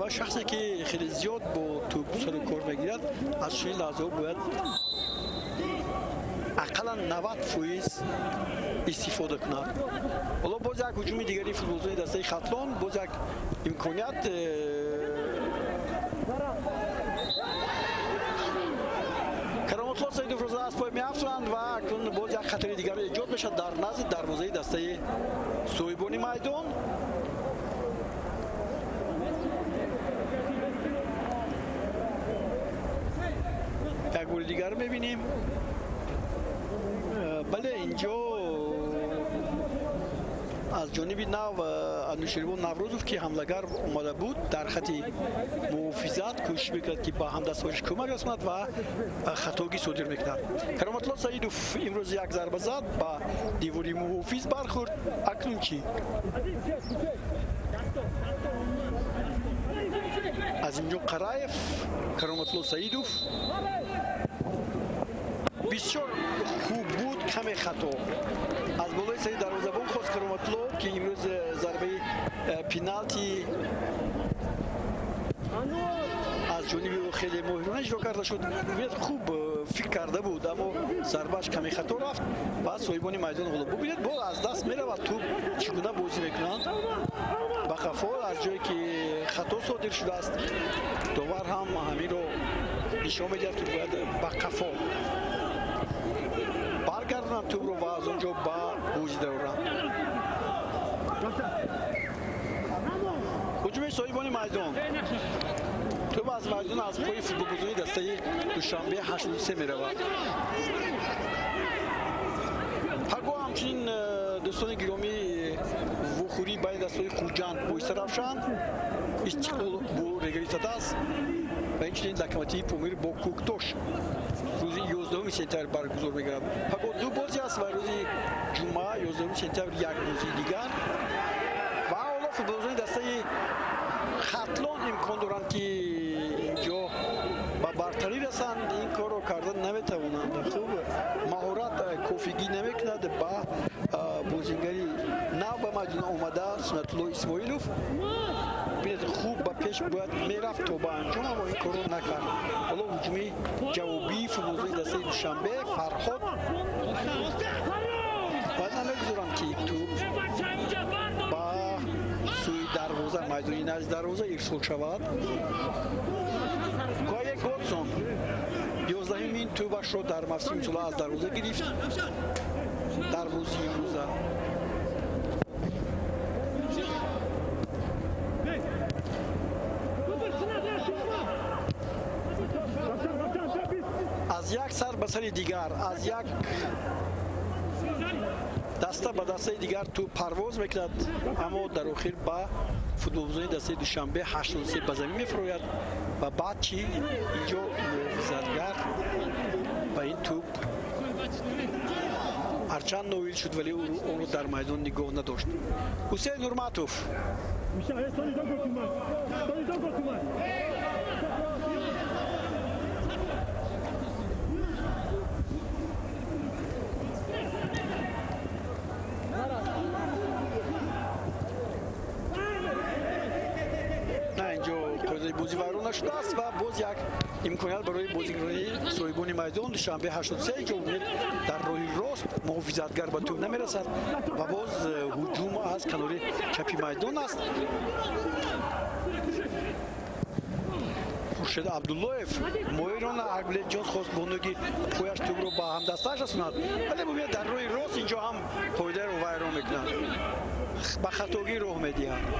و شخصی که خیلی زیاد با توپ سر کار میگیرد از چنین لحظه باید اقلا 90% استفاده کند حالا باز یک هجوم دیگری فوتبالبازان دسته خطلون باز یک امکانیت کرامت‌الله سعیدوف را از پای می‌افزایند و اکنون باز یک خطر دیگر ایجاد میشد در نزد دروازه دسته صاحبان میدان یک گل دیگر می‌بینیم بله اینجا از جانب نو انوشیروان نوروزوف که حملگر اومده بود در خط محافظت کوشش میکرد که با همدستانش کمک رساند و خطاگی صادر میکرد کرامت‌الله سعیدوف امروز یک ضربه زد با دیواری محافظ برخورد اکنون چی از اینجا قرایف کرامت‌الله سعیدوف بسیار خوب بود کم خطا از بالای سری دروازه‌بان خواست کرامت‌الله که امروز ضربه پنالتی از جانب خیلی ماهرانه اجرا کرده شد خوب فکر کرده بود اما ضربهش کمی خطا رفت بعد صاحبان میدان غلب ببینید بال از دست میره و توپ چگونه بازی میکنند با قفا از جایی که خطا صادر شده است داور هم همین رو نشان میدهد که باید با قفا برگردونم توپ رو و از اونجا با بازی دارم هجوم صاحبان میدان توپ از میدان از پای فوتبالبازان دسته دوشنبه 83 میرود هرگاه همچنین دوستان گرامی وخوری بین دستای خوجند بایسته رفشند استقلال با رگریتت است و اینچنین لکمتی پومیر با کوکتوش روزی 11 سپتامبر برگزار می‌گردد. فقط دو بازی است و روزی جمعه 11 سپتامبر یک بازی دیگر و حالا فوتبالبازان دسته خطلون امکان دارند که اینجا با برتری رسند این کار رو کردن نمیتوانند خوب مهارت کافیگی نمیکند با بازیگری نو به میدان آمده سنت‌الله اسماعیلوف ببینید خوب با پیش باید میرفت تا با انجام اما این کار رو نکرد حالا هجومی جوابی فوتبالبازان دسته دوشنبه فرهاد باید نمیگذارند که یک توپ با سوی دروازه میدانی نزد دروازه ارسال شود گاهی گودسون 11مین توپش را در موسم امسال از دروازه گرفت در بازی امروزه یک سر به سر دیگر، از یک دسته به دسته دیگر تو پرواز میکند، اما در آخر با فوتبالبازی دسته دوشنبه 83 به زمین میفروید و بعد چی اینجا محافظتگر با این توپ هرچند نویل شد ولی او رو در میدان نگاه نداشت. حسین نورمتوف بازی وارون نشده است و باز یک امکانیت برای بازیگرانی صاحبان میدان دوشنبه 83 که در روی راست محافظتگر به توپ نمیرسد و باز هجوم از کنار چپی میدان است. خورشید عبداللهیف مویران اگبلت جانس خواست بانوگی پویش توپ رو با هم دستش رسوند ولی ببینید در روی راست اینجا هم پایده رو ویران میکنند، به خطاگی راه میدهند.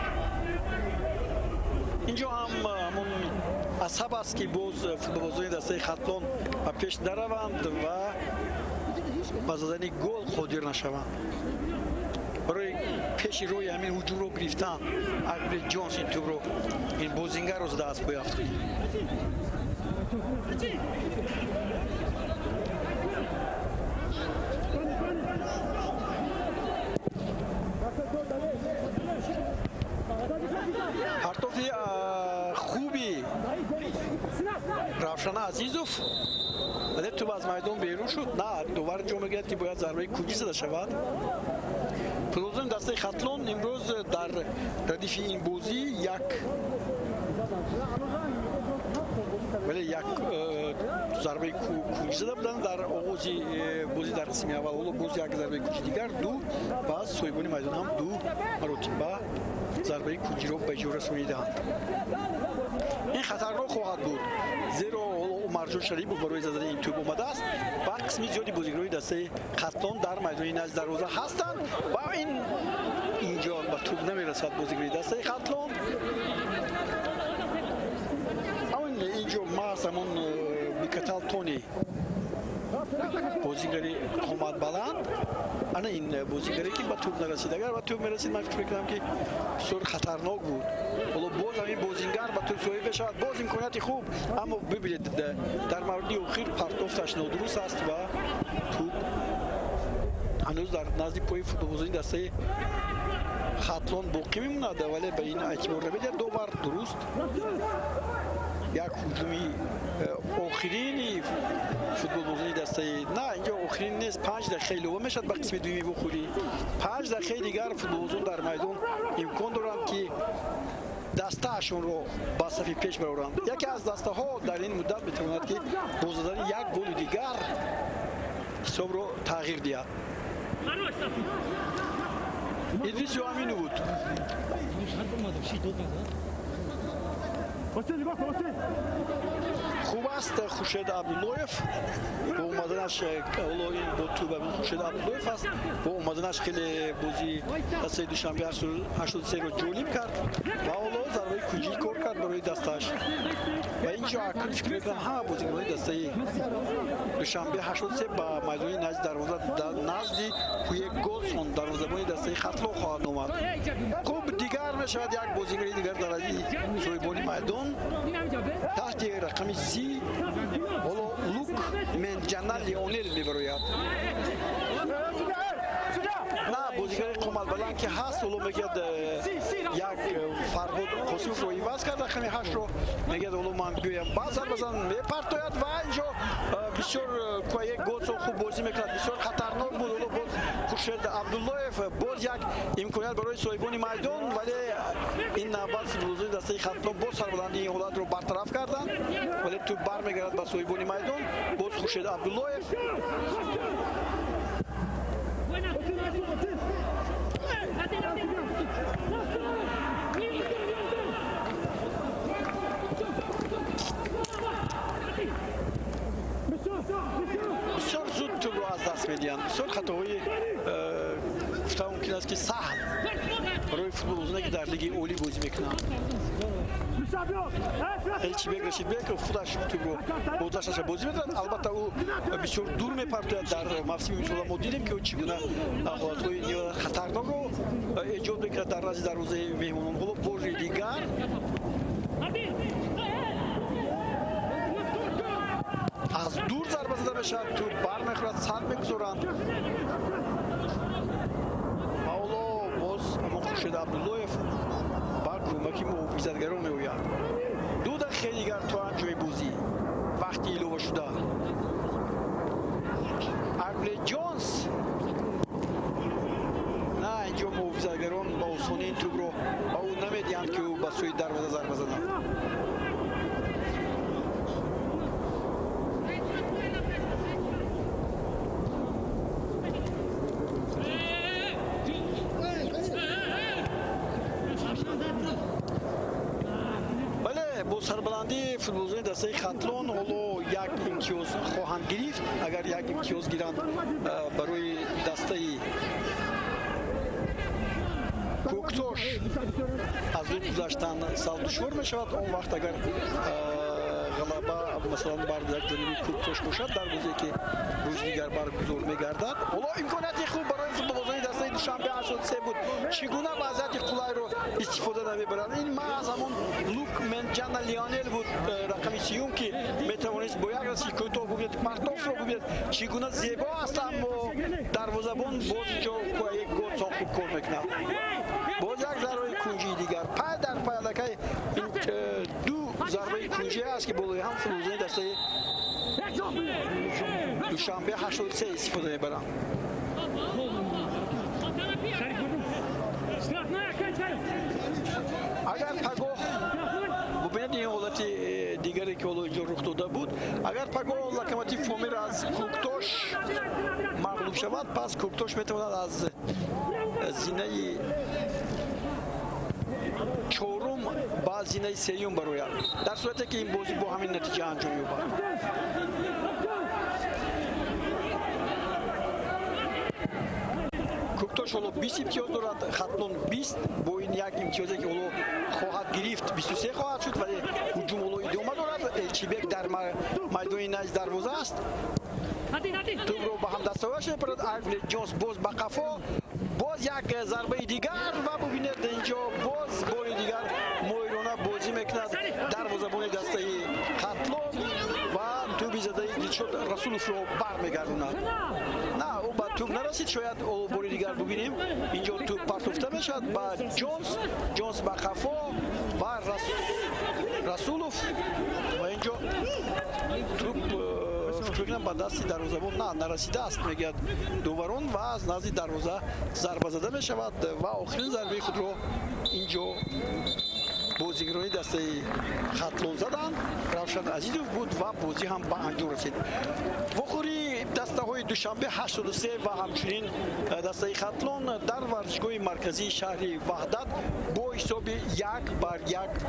اینجا هم همون عصب است که باز فوتبالبازان دسته خطلان به پیش نروند و با زدن گل قادر نشوند. برای پیش روی همین هجوم رو گرفتن اگبلت جانس این توپ رو این بازیگر رو زده از پای افت. پرتافی خوبی روشن عزیزوف ولی توپ از میدان بیرون شد. نه دوباره جا میگه که باید ضربه کوچی زده شود. فوتبالبازان دسته خطلان امروز در ردیف این بازی یک ضربه کوچی زده بودن در آغاز بازی در قسم اول. حالا باز یک ضربه کوچی دیگر دو و صاحبان میدان هم دو مرتبه ضربه کوچی رو به جا رسانیدند. این خطرناک خواهد بود زیرا عمرجان شریفوف برای زدن این توپ اومده است و قسمی زیادی بازیگران دسته خطلان در میدان نزد دروازه هستند و اینجا به توپ نمیرسد بازیگری دسته خطلان. اینجا محض همون بیکتال تونی بازیگری قامت بلند انا این بازیگری که به توپ نرسید، اگر به توپ میرسید من فکر میکنم که بسیار خطرناک بود. حالا باز همین بازیگر به توپ صاحب بشود، باز امکانیت خوب، اما ببینید در مورد اخیر پرتافتش نادرست است و توپ هنوز در نزد پای فوتبالبازان دسته خطلان باقی میموند ولی به این اعتبار نمیدهد دو بار درست یک هجومی آخرین فوتبالبازان دسته نه اینجا آخرین نیست، 5 دقیقه لو میشد به قسم دومی بخوری. 5 دقیقه دیگر فوتبالبازان در میدان امکان دارند که دسته اشون رو با صف پیش برورند. یکی از دسته ها در این مدت میتواند که با زدن یک گل دیگر حساب رو تغییر دهد. ادریس جوامینو بود. خوب است خورشید عبداللهیف با اومدنش با تو به خورشید عبداللهیف است با اومدنش خیلی بازی دسته دوشنبه 83 رو جالب کرد و حالا ضربه کوچی کار کرد برای دستش و اینجا اکنون فکر میکنم همه بازیکنان دسته دوشنبه 83 با میدان نزد دروازه نزدی پوی گلسون دروازه‌بان دسته خطلان خواهد آمد. خوب دیگر میشود یک بازیگری دیگر در از صاحبان میدان تحت رقم سی حالا لوک منجنا لیونل میبروید. نه بازیگر قامت بلند که هست حالا میگه یک فرهاد خصوص رو ایواز کرد رقم 8 رو میگه حالا من بیایم بازار بزن میپرتاید و اینجا بسیار کوی گل خوب بازی میکرد، بسیار خطرناک بود. حالا باز خورشید عبداللهیف باز یک امکانیت برای صاحبان میدان ولی این نوبت فوتبالبازان دسته خطلان باز سربلندی این حالت رو برطرف کردن ولی تو برمیگردد به صاحبان میدان. باز خورشید عبداللهیف بسیار زود تو رو از دست میدین. بسیار خطاهای گفتم ممکن است که سهل برای فوتبالبازانی که در لیگ اولی بازی میکنن. Elchibek Rashidbek خودش تو بازش بازی می‌کند. البته او بسیار دور می‌پرد در موسم امسال ما دیدیم که چگونه حالت‌های خطرناک رو ایجاد می‌کرد در راز دروازه مهمانان. حالا بار دیگر از دور ضربه زده میشه، تو برمیخورد، سر میگذارند. حالا باز اما خورشید عبداللهیف با کمک محافظتگران میآید. 2 دقیقه دیگر تا انجام بازی وقتی ایلوه شده. اربل جونز نه، اینجا محافظتگران با آسانی این توپ رو با او نمیدهند که او به سوی دروازه ضربه زدند. با سربلندی فوتبالزنی دسته خطلون حالا یک امتیاز خواهند گرفت. اگر یک امتیاز گیرند برای دسته کوکتوش از روی گذشتن سال دشوار می شود. اون وقت اگر غلبه مثلا بر یک جانب کوکتوش باشد در بازی که روز دیگر برگزار می‌گردد. حالا امکاناتی خوب برای فوتبالزنی دسته دوشنبه 83 بود. چگونه وضعیت قلای رو استفاده نمی‌برند؟ این محض همون لوک منجان لیونل بود، رقم 30 که میتوانست با یک رسی کوتاه بگیرد، پرتاف رو بگیرد. چگونه زیبا است، اما دروازه‌بان باز اینجا یک گل خوب کار می‌کند. باز یک ضربه کنجی دیگر پای در پای لکه این دو ضربه کنجی است که بالای هم فوتبالزنی دسته دوشنبه 83 استفاده می‌برند. اگر پگاه ببینید این حالت دیگری که اینجا رخ داده بود، اگر پگاه لوکوموتیو فامیر از کوکتوش مغلوب شود، پس کوکتوش میتواند از زینه چهارم با زینه سوم برآید، در صورتی که این بازی با همین نتیجه انجام یابد. کوکتوش حالا 20 امتیاز دارد، خطلون 20. با این یک امتیازی که حالا خواهد گرفت 23 خواهد شد، ولی هجوم حالا ادامه دارد. الچیبک در میدان نزد دروازه است. توپ رو به هم دستاویش می‌پرد. اربل جونز باز به قفا، باز یک ضربه دیگر و ببینید اینجا باز بار دیگر مایرانه بازی میکند دروازه‌بان دسته خطلون و توپ زده دیشود رسولوف رو برمیگرداند. نه، او با توپ نرسید. شاید او بار دیگر ببینیم اینجا توپ پرتافته میشد با جونز به قفا و رسولوف و اینجا توپ فکر کنم با دستی دروازه‌بان نه نرسیده است میگه دوبارون و از نزد دروازه ضربه زده می شود و آخرین ضربه خود رو اینجا بازیگران دسته خطلون زدند. روشن عزیزوف بود و بازی هم به انجام رسید. وخوری دسته های دوشنبه 83 و همچنین دسته خطلون در ورزشگاه مرکزی شهر وحدت با حساب 1-1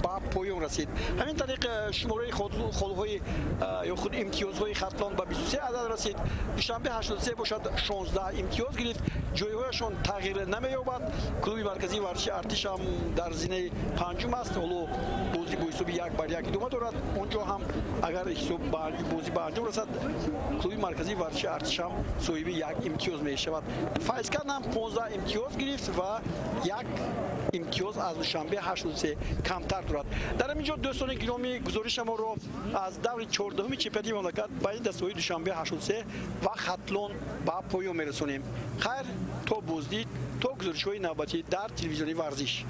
به پایان رسید. همین طریق شماره خودهای یا خود امتیازهای خطلون به 23 عدد رسید. دوشنبه 83 باشد 16 امتیاز گرفت. جایهایشان تغییر نمی‌یابد. کلوب مرکزی ورزش ارتش هم در زینه پنجم است. حالا بازی با حساب 1-1 ادامه دارد. اونجا هم اگر حساب بازی به انجام رسد، کلوب مرکزی ورزش ارتش هم صاحب 1 امتیاز می شود. فایزکن هم 15 امتیاز گرفت و 1 امتیاز از دوشنبه 83 کمتر دارد. در اینجا دوستان گرامی گزارش ما رو از دور 14 چمپیونات مملکت بین دسته‌های دوشنبه 83 و خطلون به پایان میرسونیم. خیر تا بازدید تا گزارش‌های نوبتی در تلویزیون ورزش.